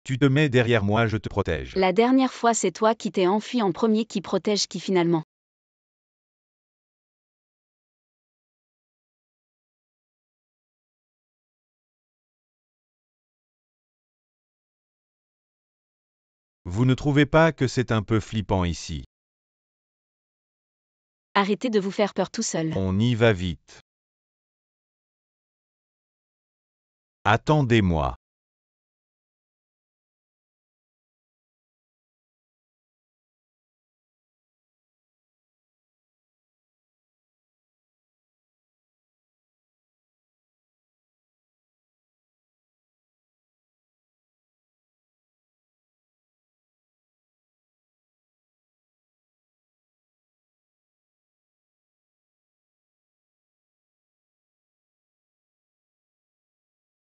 Tu te mets derrière moi, je te protège. La dernière fois, c'est toi qui t'es enfui en premier qui protège qui finalement. Vous ne trouvez pas que c'est un peu flippant ici? Arrêtez de vous faire peur tout seul. On y va vite. Attendez-moi.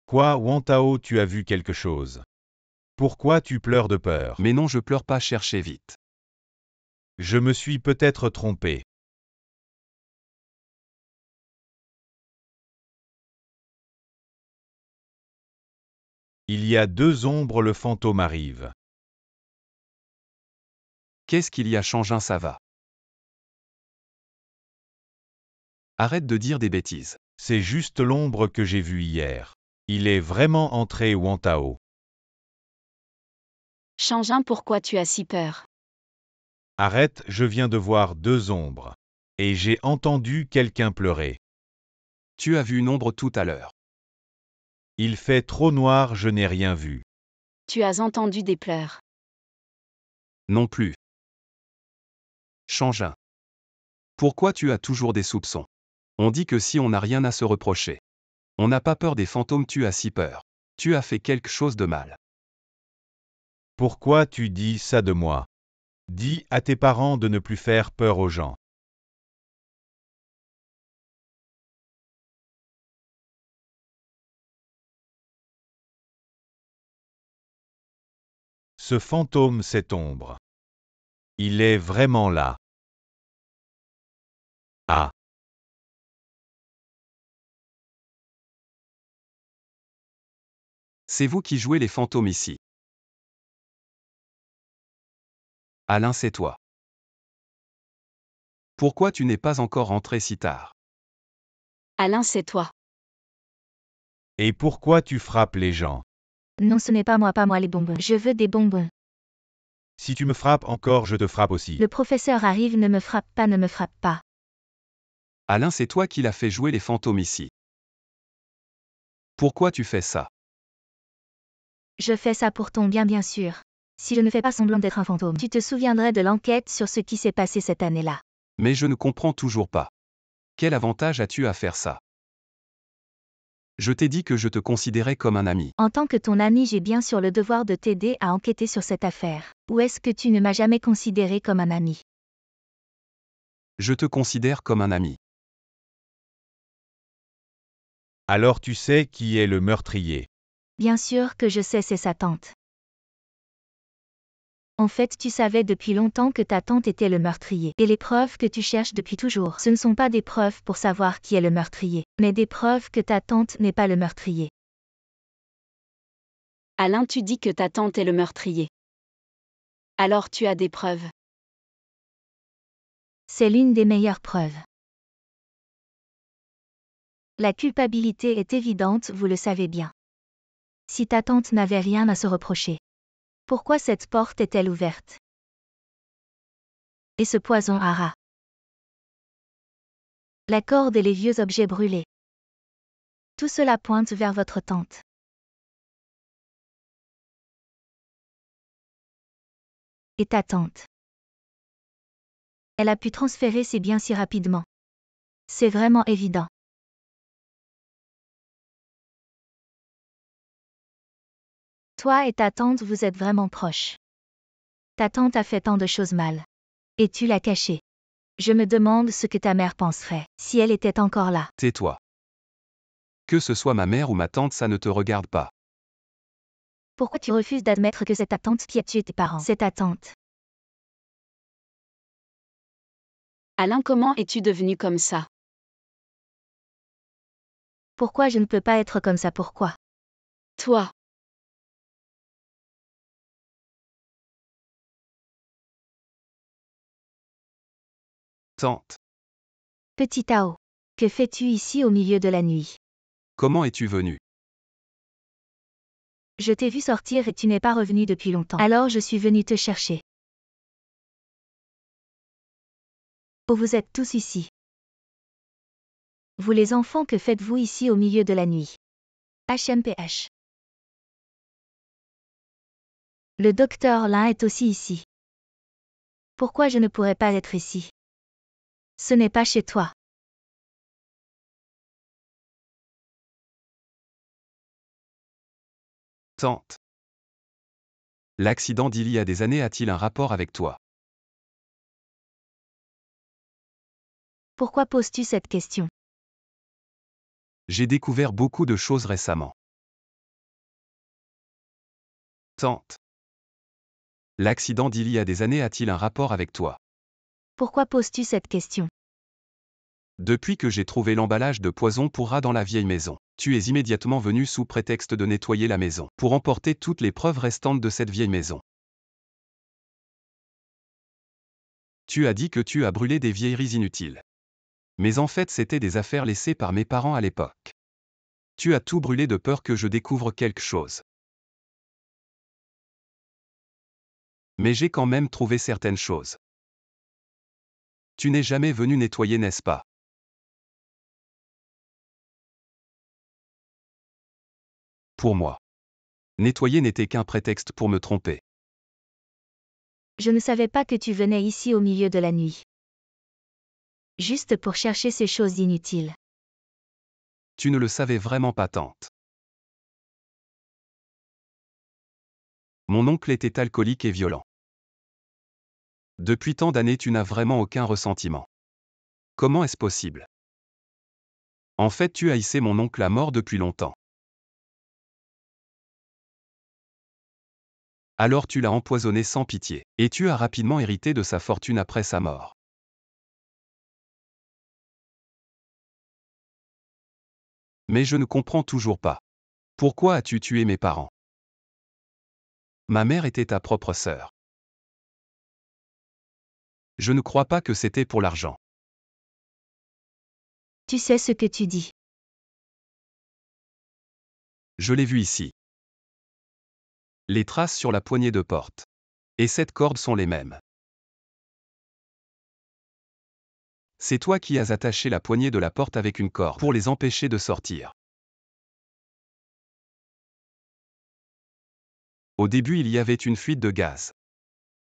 Quoi, Wantao, tu as vu quelque chose? Pourquoi tu pleures de peur? Mais non, je pleure pas, cherchez vite. Je me suis peut-être trompé. Il y a deux ombres, le fantôme arrive. Qu'est-ce qu'il y a, Changin, ça va. Arrête de dire des bêtises. C'est juste l'ombre que j'ai vue hier. Il est vraiment entré, Wantao. Changin, pourquoi tu as si peur? Arrête, je viens de voir deux ombres. Et j'ai entendu quelqu'un pleurer. Tu as vu une ombre tout à l'heure. Il fait trop noir, je n'ai rien vu. Tu as entendu des pleurs. Non plus. Changin. Pourquoi tu as toujours des soupçons? On dit que si on n'a rien à se reprocher. On n'a pas peur des fantômes, tu as si peur. Tu as fait quelque chose de mal. Pourquoi tu dis ça de moi? Dis à tes parents de ne plus faire peur aux gens. Ce fantôme, cette ombre. Il est vraiment là. Ah. C'est vous qui jouez les fantômes ici. Alain, c'est toi. Pourquoi tu n'es pas encore rentré si tard? Alain, c'est toi. Et pourquoi tu frappes les gens? Non, ce n'est pas moi les bonbons. Je veux des bonbons. Si tu me frappes encore, je te frappe aussi. Le professeur arrive, ne me frappe pas, ne me frappe pas. Alain, c'est toi qui l'as fait jouer les fantômes ici. Pourquoi tu fais ça? Je fais ça pour ton bien, bien sûr. Si je ne fais pas semblant d'être un fantôme, tu te souviendrais de l'enquête sur ce qui s'est passé cette année-là. Mais je ne comprends toujours pas. Quel avantage as-tu à faire ça? Je t'ai dit que je te considérais comme un ami. En tant que ton ami, j'ai bien sûr le devoir de t'aider à enquêter sur cette affaire. Ou est-ce que tu ne m'as jamais considéré comme un ami? Je te considère comme un ami. Alors tu sais qui est le meurtrier. Bien sûr que je sais, c'est sa tante. En fait, tu savais depuis longtemps que ta tante était le meurtrier. Et les preuves que tu cherches depuis toujours, ce ne sont pas des preuves pour savoir qui est le meurtrier, mais des preuves que ta tante n'est pas le meurtrier. Alain, tu dis que ta tante est le meurtrier. Alors tu as des preuves. C'est l'une des meilleures preuves. La culpabilité est évidente, vous le savez bien. Si ta tante n'avait rien à se reprocher, pourquoi cette porte est-elle ouverte? Et ce poison à rat? La corde et les vieux objets brûlés. Tout cela pointe vers votre tante. Et ta tante. Elle a pu transférer ses biens si rapidement. C'est vraiment évident. Toi et ta tante, vous êtes vraiment proches. Ta tante a fait tant de choses mal. Et tu l'as cachée. Je me demande ce que ta mère penserait, si elle était encore là. Tais-toi. Que ce soit ma mère ou ma tante, ça ne te regarde pas. Pourquoi tu refuses d'admettre que c'est ta tante qui a tué tes parents? C'est ta tante. Alain, comment es-tu devenu comme ça? Pourquoi je ne peux pas être comme ça? Pourquoi? Toi. Tante, Petit Tao. Que fais-tu ici au milieu de la nuit? comment es-tu venue? Je t'ai vu sortir et tu n'es pas revenu depuis longtemps. Alors je suis venu te chercher. Oh, vous êtes tous ici. Vous les enfants, que faites-vous ici au milieu de la nuit? HMPH. Le docteur Lin est aussi ici. Pourquoi je ne pourrais pas être ici? Ce n'est pas chez toi. Tante. L'accident d'il y a des années a-t-il un rapport avec toi? Pourquoi poses-tu cette question? J'ai découvert beaucoup de choses récemment. Tante. L'accident d'il y a des années a-t-il un rapport avec toi? Pourquoi poses-tu cette question? Depuis que j'ai trouvé l'emballage de poison pour rats dans la vieille maison, tu es immédiatement venu sous prétexte de nettoyer la maison, pour emporter toutes les preuves restantes de cette vieille maison. Tu as dit que tu as brûlé des vieilleries inutiles. Mais en fait, c'était des affaires laissées par mes parents à l'époque. Tu as tout brûlé de peur que je découvre quelque chose. Mais j'ai quand même trouvé certaines choses. Tu n'es jamais venu nettoyer, n'est-ce pas? Pour moi. Nettoyer n'était qu'un prétexte pour me tromper. Je ne savais pas que tu venais ici au milieu de la nuit. Juste pour chercher ces choses inutiles. Tu ne le savais vraiment pas, tante. Mon oncle était alcoolique et violent. Depuis tant d'années, tu n'as vraiment aucun ressentiment. Comment est-ce possible? En fait, tu haïssais mon oncle à mort depuis longtemps. Alors tu l'as empoisonné sans pitié, et tu as rapidement hérité de sa fortune après sa mort. Mais je ne comprends toujours pas. Pourquoi as-tu tué mes parents? Ma mère était ta propre sœur. Je ne crois pas que c'était pour l'argent. Tu sais ce que tu dis. Je l'ai vu ici. Les traces sur la poignée de porte. Et cette corde sont les mêmes. C'est toi qui as attaché la poignée de la porte avec une corde pour les empêcher de sortir. Au début, il y avait une fuite de gaz.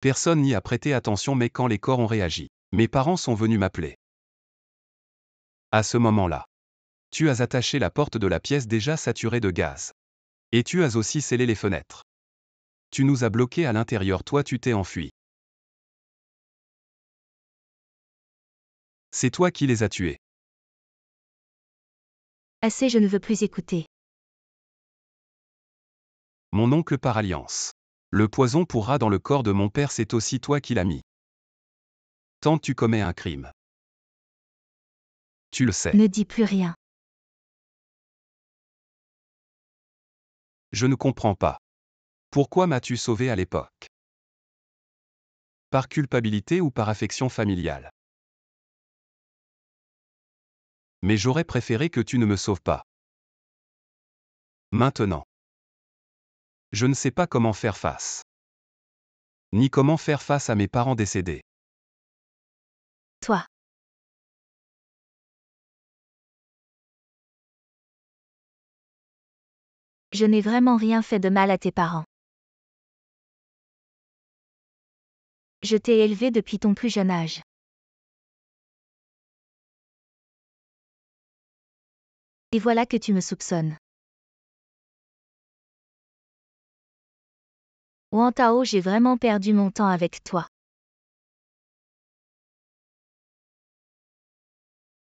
Personne n'y a prêté attention, mais quand les corps ont réagi, mes parents sont venus m'appeler. À ce moment-là, tu as attaché la porte de la pièce déjà saturée de gaz. Et tu as aussi scellé les fenêtres. Tu nous as bloqués à l'intérieur, toi tu t'es enfui. C'est toi qui les as tués. Assez, je ne veux plus écouter. Mon oncle par alliance. Le poison pourra dans le corps de mon père, c'est aussi toi qui l'as mis. Tant tu commets un crime. Tu le sais. Ne dis plus rien. Je ne comprends pas. Pourquoi m'as-tu sauvé à l'époque? Par culpabilité ou par affection familiale? Mais j'aurais préféré que tu ne me sauves pas. Maintenant. Je ne sais pas comment faire face. Ni comment faire face à mes parents décédés. Toi. Je n'ai vraiment rien fait de mal à tes parents. Je t'ai élevé depuis ton plus jeune âge. Et voilà que tu me soupçonnes. Wang Tao, j'ai vraiment perdu mon temps avec toi.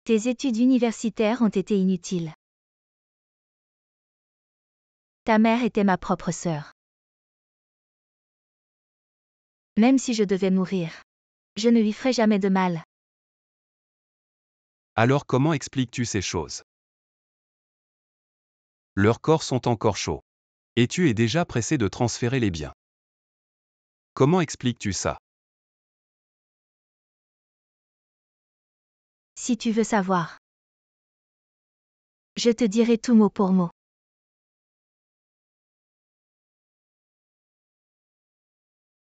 Tes études universitaires ont été inutiles. Ta mère était ma propre sœur. Même si je devais mourir, je ne lui ferai jamais de mal. Alors comment expliques-tu ces choses? Leurs corps sont encore chauds. Et tu es déjà pressé de transférer les biens. Comment expliques-tu ça? Si tu veux savoir, je te dirai tout mot pour mot.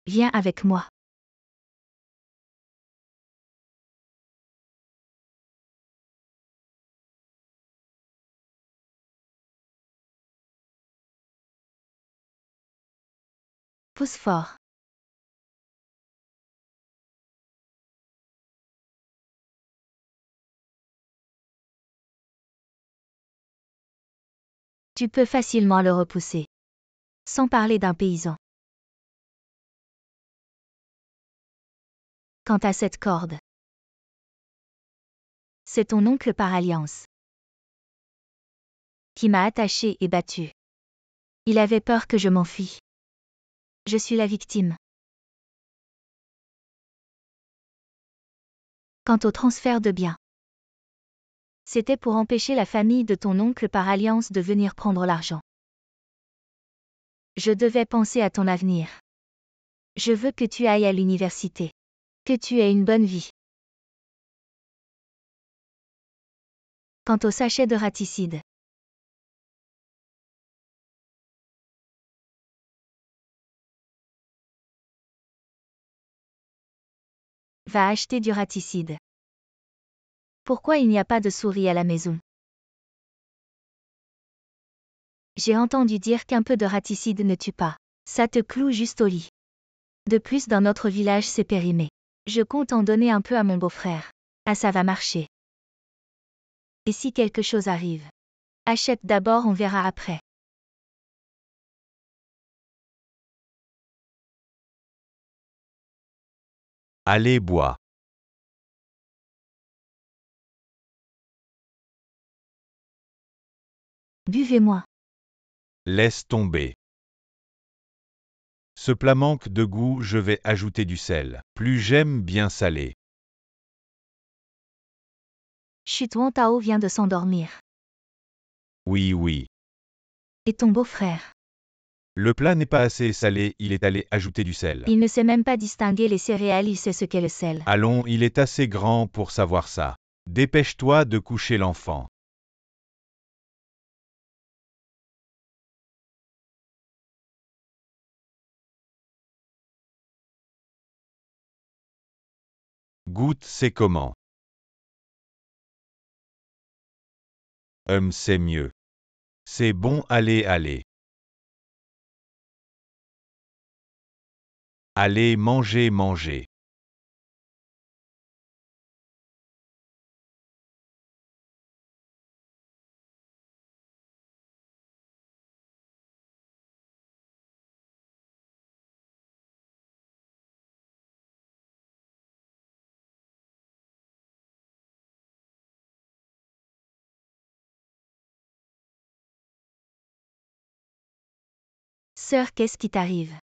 Viens avec moi. Pousse fort. Tu peux facilement le repousser. Sans parler d'un paysan. Quant à cette corde, c'est ton oncle par alliance qui m'a attaché et battu. Il avait peur que je m'enfuie. Je suis la victime. Quant au transfert de biens, c'était pour empêcher la famille de ton oncle par alliance de venir prendre l'argent. Je devais penser à ton avenir. Je veux que tu ailles à l'université. Que tu aies une bonne vie. Quant au sachet de raticide, va acheter du raticide. Pourquoi il n'y a pas de souris à la maison? J'ai entendu dire qu'un peu de raticide ne tue pas. Ça te cloue juste au lit. De plus, dans notre village, c'est périmé. Je compte en donner un peu à mon beau-frère. Ah, ça va marcher. Et si quelque chose arrive? Achète d'abord, on verra après. Allez, bois. Buvez-moi. Laisse tomber. Ce plat manque de goût, je vais ajouter du sel. Plus j'aime bien salé. Chut, Wang Tao vient de s'endormir. Oui, oui. Et ton beau-frère? Le plat n'est pas assez salé, il est allé ajouter du sel. Il ne sait même pas distinguer les céréales, il sait ce qu'est le sel. Allons, il est assez grand pour savoir ça. Dépêche-toi de coucher l'enfant. Goûte, c'est comment? C'est mieux. C'est bon, allez, allez. Allez, mangez, mangez. Sœur, qu'est-ce qui t'arrive?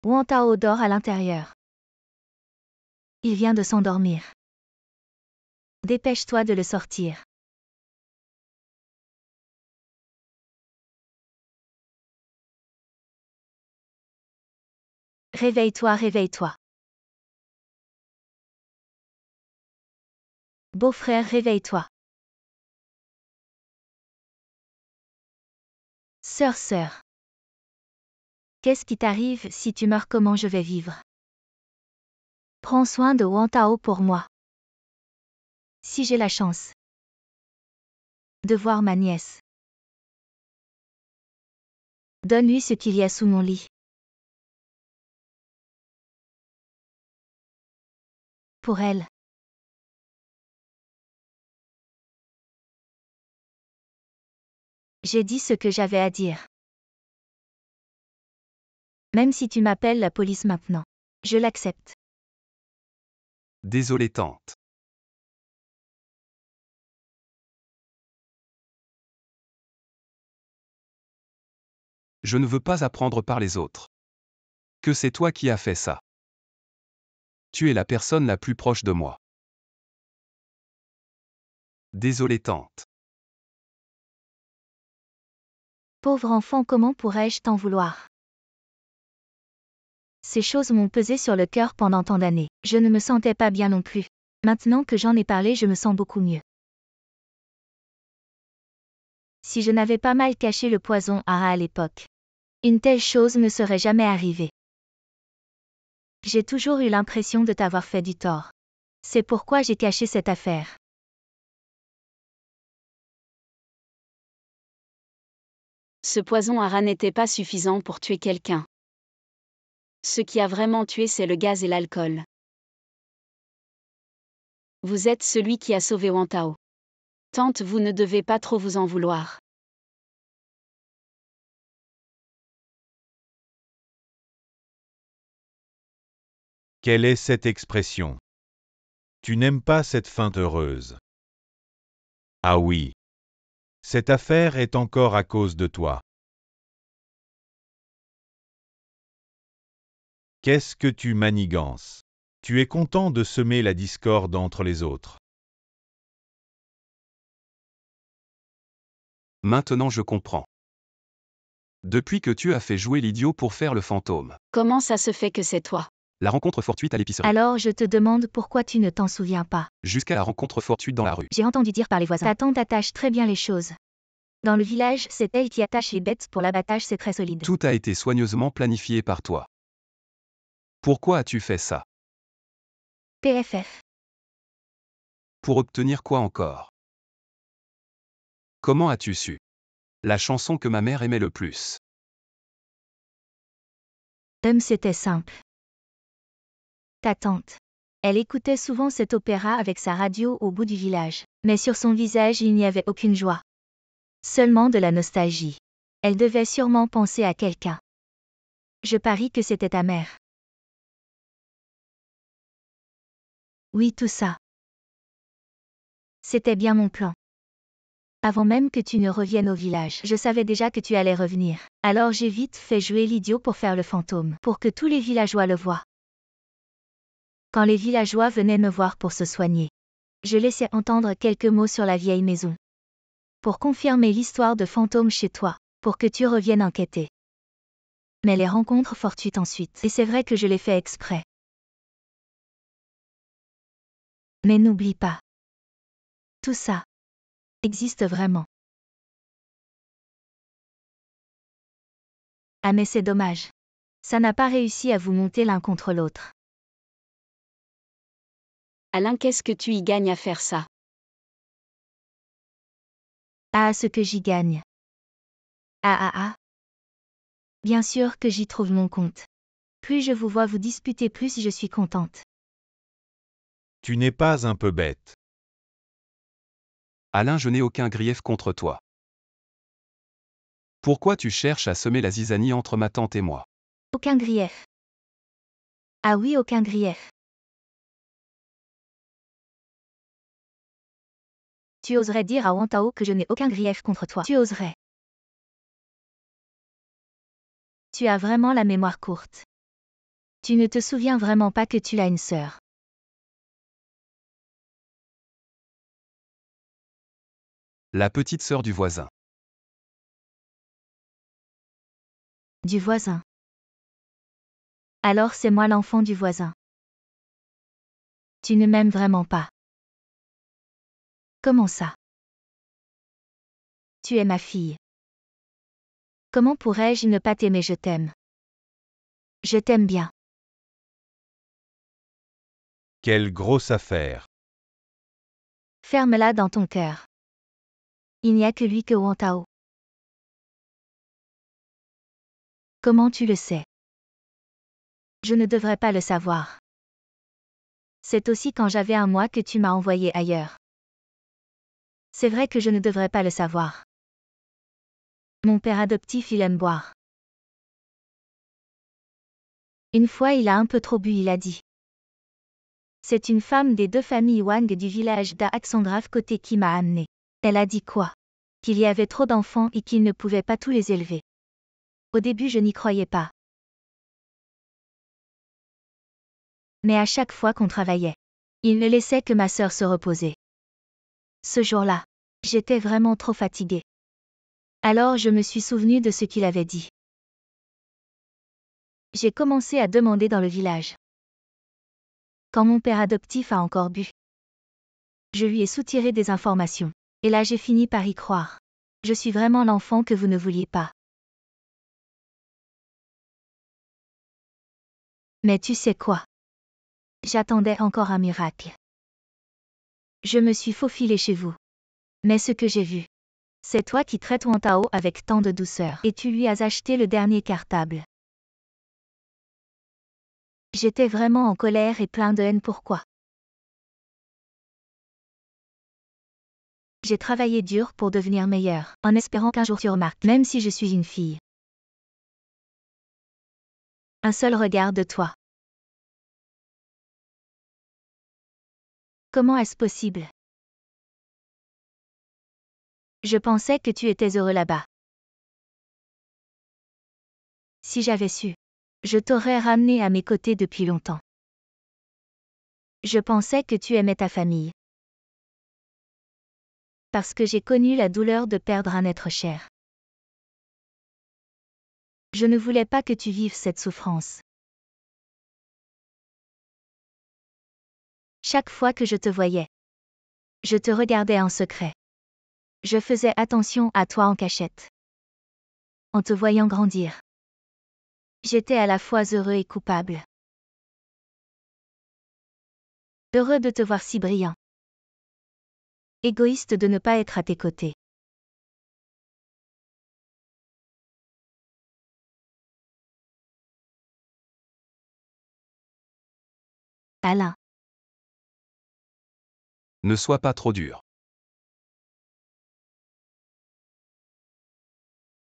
Wang Tao dort à l'intérieur. Il vient de s'endormir. Dépêche-toi de le sortir. Réveille-toi, réveille-toi. Beau-frère, réveille-toi. Sœur. Qu'est-ce qui t'arrive? Si tu meurs, comment je vais vivre? Prends soin de Wang Tao pour moi. Si j'ai la chance de voir ma nièce, donne-lui ce qu'il y a sous mon lit. Pour elle. J'ai dit ce que j'avais à dire. Même si tu m'appelles la police maintenant, je l'accepte. Désolé tante. Je ne veux pas apprendre par les autres. Que c'est toi qui as fait ça. Tu es la personne la plus proche de moi. Désolé tante. Pauvre enfant, comment pourrais-je t'en vouloir? Ces choses m'ont pesé sur le cœur pendant tant d'années. Je ne me sentais pas bien non plus. Maintenant que j'en ai parlé, je me sens beaucoup mieux. Si je n'avais pas mal caché le poison à l'époque, une telle chose ne serait jamais arrivée. J'ai toujours eu l'impression de t'avoir fait du tort. C'est pourquoi j'ai caché cette affaire. Ce poison Ara n'était pas suffisant pour tuer quelqu'un. Ce qui a vraiment tué, c'est le gaz et l'alcool. Vous êtes celui qui a sauvé Wang Tao. Tante, vous ne devez pas trop vous en vouloir. Quelle est cette expression? Tu n'aimes pas cette fin heureuse. Ah oui. Cette affaire est encore à cause de toi. Qu'est-ce que tu manigances? Tu es content de semer la discorde entre les autres. Maintenant je comprends. Depuis que tu as fait jouer l'idiot pour faire le fantôme. Comment ça se fait que c'est toi? La rencontre fortuite à l'épicerie. Alors je te demande pourquoi tu ne t'en souviens pas. Jusqu'à la rencontre fortuite dans la rue. J'ai entendu dire par les voisins. Ta tante attache très bien les choses. Dans le village, c'est elle qui attache les bêtes pour l'abattage, c'est très solide. Tout a été soigneusement planifié par toi. Pourquoi as-tu fait ça? PFF. Pour obtenir quoi encore? Comment as-tu su? La chanson que ma mère aimait le plus. C'était simple. Ta tante. Elle écoutait souvent cet opéra avec sa radio au bout du village. Mais sur son visage il n'y avait aucune joie. Seulement de la nostalgie. Elle devait sûrement penser à quelqu'un. Je parie que c'était ta mère. Oui, tout ça. C'était bien mon plan. Avant même que tu ne reviennes au village, je savais déjà que tu allais revenir. Alors j'ai vite fait jouer l'idiot pour faire le fantôme, pour que tous les villageois le voient. Quand les villageois venaient me voir pour se soigner, je laissais entendre quelques mots sur la vieille maison. Pour confirmer l'histoire de fantôme chez toi, pour que tu reviennes enquêter. Mais les rencontres fortuites ensuite, et c'est vrai que je l'ai fait exprès. Mais n'oublie pas. Tout ça existe vraiment. Ah mais c'est dommage. Ça n'a pas réussi à vous monter l'un contre l'autre. Alain, qu'est-ce que tu y gagnes à faire ça? Ah, ce que j'y gagne. Ah. Bien sûr que j'y trouve mon compte. Plus je vous vois vous disputer, plus je suis contente. Tu n'es pas un peu bête. Alain, je n'ai aucun grief contre toi. Pourquoi tu cherches à semer la zizanie entre ma tante et moi? Aucun grief. Ah oui, aucun grief. Tu oserais dire à Wantao que je n'ai aucun grief contre toi. Tu oserais. Tu as vraiment la mémoire courte. Tu ne te souviens vraiment pas que tu as une sœur. La petite sœur du voisin. Du voisin. Alors c'est moi l'enfant du voisin. Tu ne m'aimes vraiment pas. Comment ça? Tu es ma fille. Comment pourrais-je ne pas t'aimer? Je t'aime. Je t'aime bien. Quelle grosse affaire. Ferme-la dans ton cœur. Il n'y a que lui que Wantao. Comment tu le sais? Je ne devrais pas le savoir. C'est aussi quand j'avais un mois que tu m'as envoyé ailleurs. C'est vrai que je ne devrais pas le savoir. Mon père adoptif, il aime boire. Une fois, il a un peu trop bu, il a dit. C'est une femme des deux familles Wang du village d'Axangrave côté qui m'a amené. Elle a dit quoi? Qu'il y avait trop d'enfants et qu'il ne pouvait pas tous les élever. Au début, je n'y croyais pas. Mais à chaque fois qu'on travaillait, il ne laissait que ma sœur se reposer. Ce jour-là, j'étais vraiment trop fatiguée. Alors je me suis souvenue de ce qu'il avait dit. J'ai commencé à demander dans le village. Quand mon père adoptif a encore bu, je lui ai soutiré des informations. Et là j'ai fini par y croire. Je suis vraiment l'enfant que vous ne vouliez pas. Mais tu sais quoi? J'attendais encore un miracle. Je me suis faufilée chez vous. Mais ce que j'ai vu, c'est toi qui traites Wantao avec tant de douceur. Et tu lui as acheté le dernier cartable. J'étais vraiment en colère et plein de haine. Pourquoi? J'ai travaillé dur pour devenir meilleure, en espérant qu'un jour tu remarques, même si je suis une fille. Un seul regard de toi. Comment est-ce possible? Je pensais que tu étais heureux là-bas. Si j'avais su, je t'aurais ramené à mes côtés depuis longtemps. Je pensais que tu aimais ta famille. Parce que j'ai connu la douleur de perdre un être cher. Je ne voulais pas que tu vives cette souffrance. Chaque fois que je te voyais, je te regardais en secret. Je faisais attention à toi en cachette. En te voyant grandir, j'étais à la fois heureux et coupable. Heureux de te voir si brillant. Égoïste de ne pas être à tes côtés. Alain. Ne sois pas trop dur.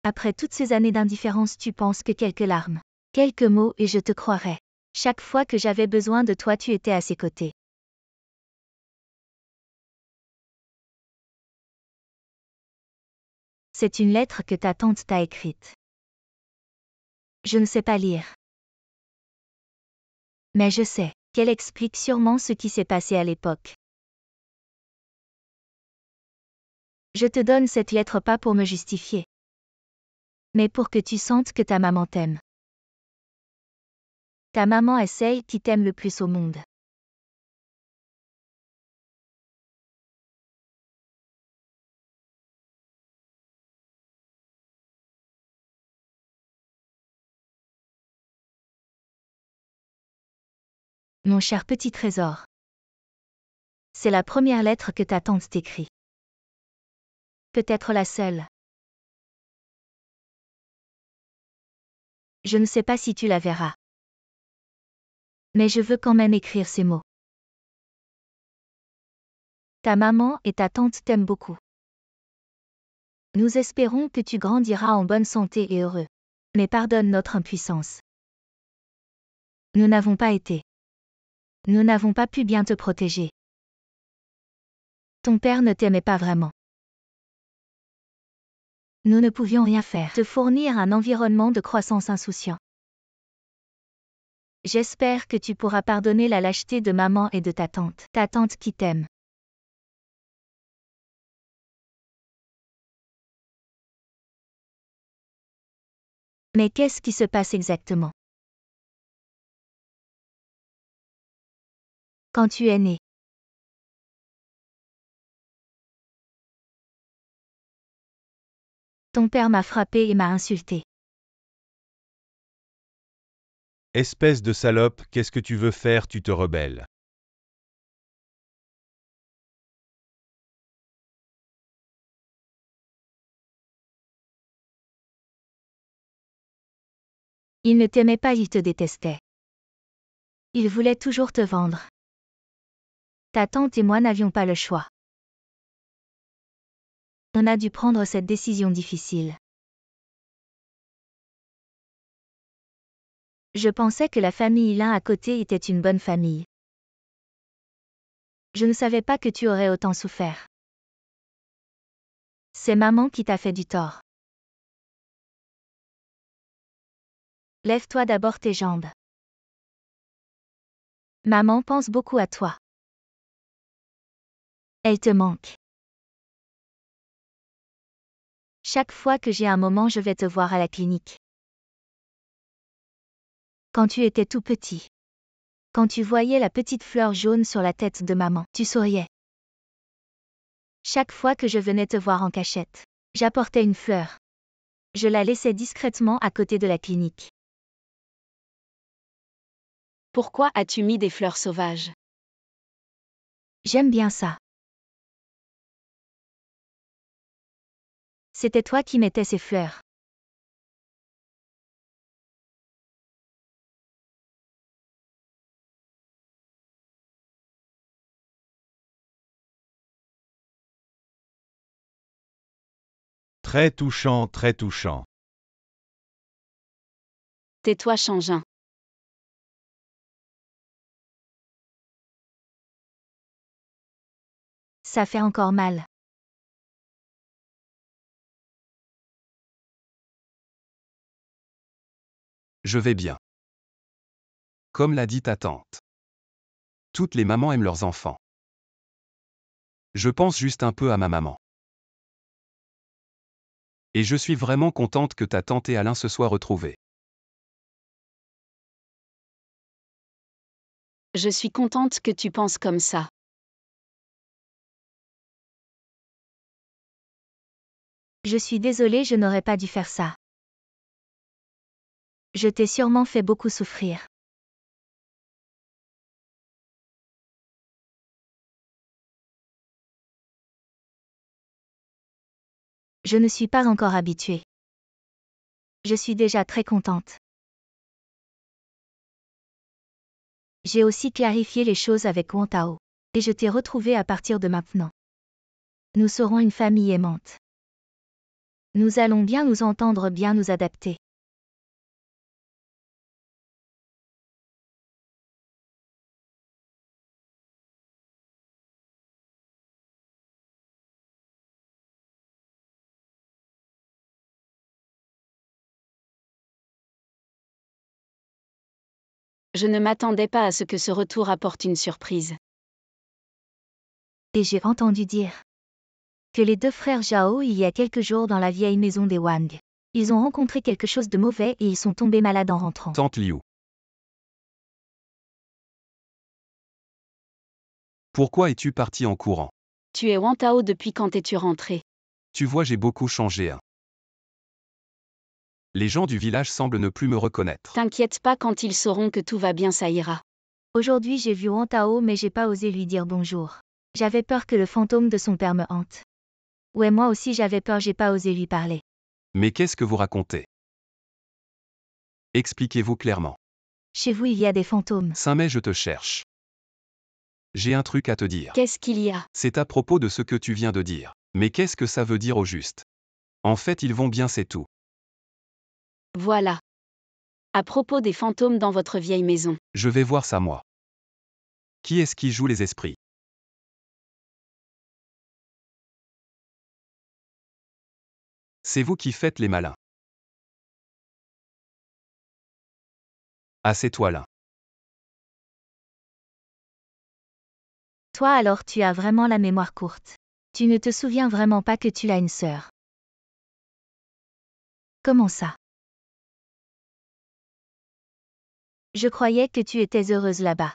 Après toutes ces années d'indifférence, tu penses que quelques larmes, quelques mots et je te croirais. Chaque fois que j'avais besoin de toi, tu étais à ses côtés. C'est une lettre que ta tante t'a écrite. Je ne sais pas lire. Mais je sais qu'elle explique sûrement ce qui s'est passé à l'époque. Je te donne cette lettre pas pour me justifier, mais pour que tu sentes que ta maman t'aime. Ta maman est celle qui t'aime le plus au monde. Mon cher petit trésor. C'est la première lettre que ta tante t'écrit. Peut-être la seule. Je ne sais pas si tu la verras. Mais je veux quand même écrire ces mots. Ta maman et ta tante t'aiment beaucoup. Nous espérons que tu grandiras en bonne santé et heureux. Mais pardonne notre impuissance. Nous n'avons pas été. Nous n'avons pas pu bien te protéger. Ton père ne t'aimait pas vraiment. Nous ne pouvions rien faire. Te fournir un environnement de croissance insouciant. J'espère que tu pourras pardonner la lâcheté de maman et de ta tante qui t'aime. Mais qu'est-ce qui se passe exactement? Quand tu es né. Ton père m'a frappé et m'a insulté. Espèce de salope, qu'est-ce que tu veux faire, tu te rebelles. Il ne t'aimait pas, il te détestait. Il voulait toujours te vendre. Ta tante et moi n'avions pas le choix. On a dû prendre cette décision difficile. Je pensais que la famille l'un à côté était une bonne famille. Je ne savais pas que tu aurais autant souffert. C'est maman qui t'a fait du tort. Lève-toi d'abord tes jambes. Maman pense beaucoup à toi. Elle te manque. Chaque fois que j'ai un moment, je vais te voir à la clinique. Quand tu étais tout petit. Quand tu voyais la petite fleur jaune sur la tête de maman, tu souriais. Chaque fois que je venais te voir en cachette, j'apportais une fleur. Je la laissais discrètement à côté de la clinique. Pourquoi as-tu mis des fleurs sauvages? J'aime bien ça. C'était toi qui mettais ces fleurs. Très touchant, très touchant. Tais-toi, Changin. Ça fait encore mal. Je vais bien. Comme l'a dit ta tante. Toutes les mamans aiment leurs enfants. Je pense juste un peu à ma maman. Et je suis vraiment contente que ta tante et Alain se soient retrouvés. Je suis contente que tu penses comme ça. Je suis désolée, je n'aurais pas dû faire ça. Je t'ai sûrement fait beaucoup souffrir. Je ne suis pas encore habituée. Je suis déjà très contente. J'ai aussi clarifié les choses avec Wang Tao. Et je t'ai retrouvée à partir de maintenant. Nous serons une famille aimante. Nous allons bien nous entendre, bien nous adapter. Je ne m'attendais pas à ce que ce retour apporte une surprise. Et j'ai entendu dire que les deux frères Zhao il y a quelques jours dans la vieille maison des Wang. Ils ont rencontré quelque chose de mauvais et ils sont tombés malades en rentrant. Tante Liu. Pourquoi es-tu parti en courant? Tu es Wang Tao depuis quand es-tu rentré? Tu vois, j'ai beaucoup changé. Les gens du village semblent ne plus me reconnaître. T'inquiète pas, quand ils sauront que tout va bien, ça ira. Aujourd'hui j'ai vu Wang Tao mais j'ai pas osé lui dire bonjour. J'avais peur que le fantôme de son père me hante. Ouais, moi aussi j'avais peur, j'ai pas osé lui parler. Mais qu'est-ce que vous racontez? Expliquez-vous clairement. Chez vous il y a des fantômes. Saint-Mais, je te cherche. J'ai un truc à te dire. Qu'est-ce qu'il y a? C'est à propos de ce que tu viens de dire. Mais qu'est-ce que ça veut dire au juste? En fait, ils vont bien, c'est tout. Voilà. À propos des fantômes dans votre vieille maison. Je vais voir ça moi. Qui est-ce qui joue les esprits? C'est vous qui faites les malins. Ah, c'est toi là. Toi alors tu as vraiment la mémoire courte. Tu ne te souviens vraiment pas que tu as une sœur. Comment ça? Je croyais que tu étais heureuse là-bas.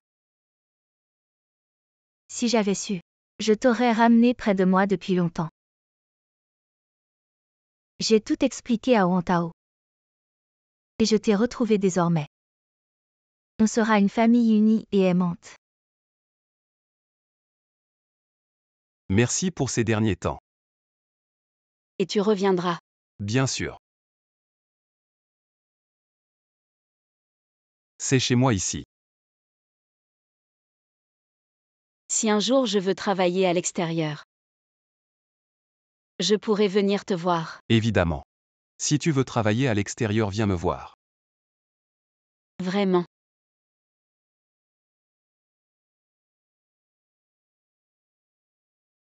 Si j'avais su, je t'aurais ramené près de moi depuis longtemps. J'ai tout expliqué à Wang Tao. Et je t'ai retrouvé désormais. On sera une famille unie et aimante. Merci pour ces derniers temps. Et tu reviendras. Bien sûr. C'est chez moi ici. Si un jour je veux travailler à l'extérieur, je pourrais venir te voir. Évidemment. Si tu veux travailler à l'extérieur, viens me voir. Vraiment.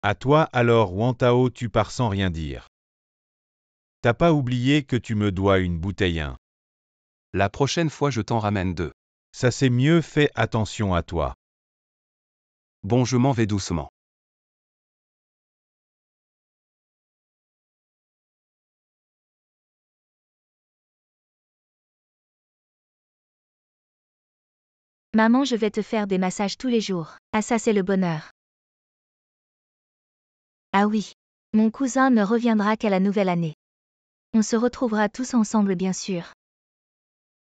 À toi alors, Wang Tao, tu pars sans rien dire. T'as pas oublié que tu me dois une bouteille 1. La prochaine fois, je t'en ramène 2. Ça c'est mieux, fais attention à toi. Bon, je m'en vais doucement. Maman, je vais te faire des massages tous les jours. Ah, ça c'est le bonheur. Ah oui. Mon cousin ne reviendra qu'à la nouvelle année. On se retrouvera tous ensemble bien sûr.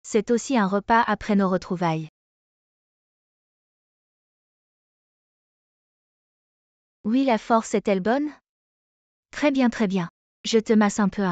C'est aussi un repas après nos retrouvailles. Oui, la force est-elle bonne? Très bien, très bien. Je te masse un peu.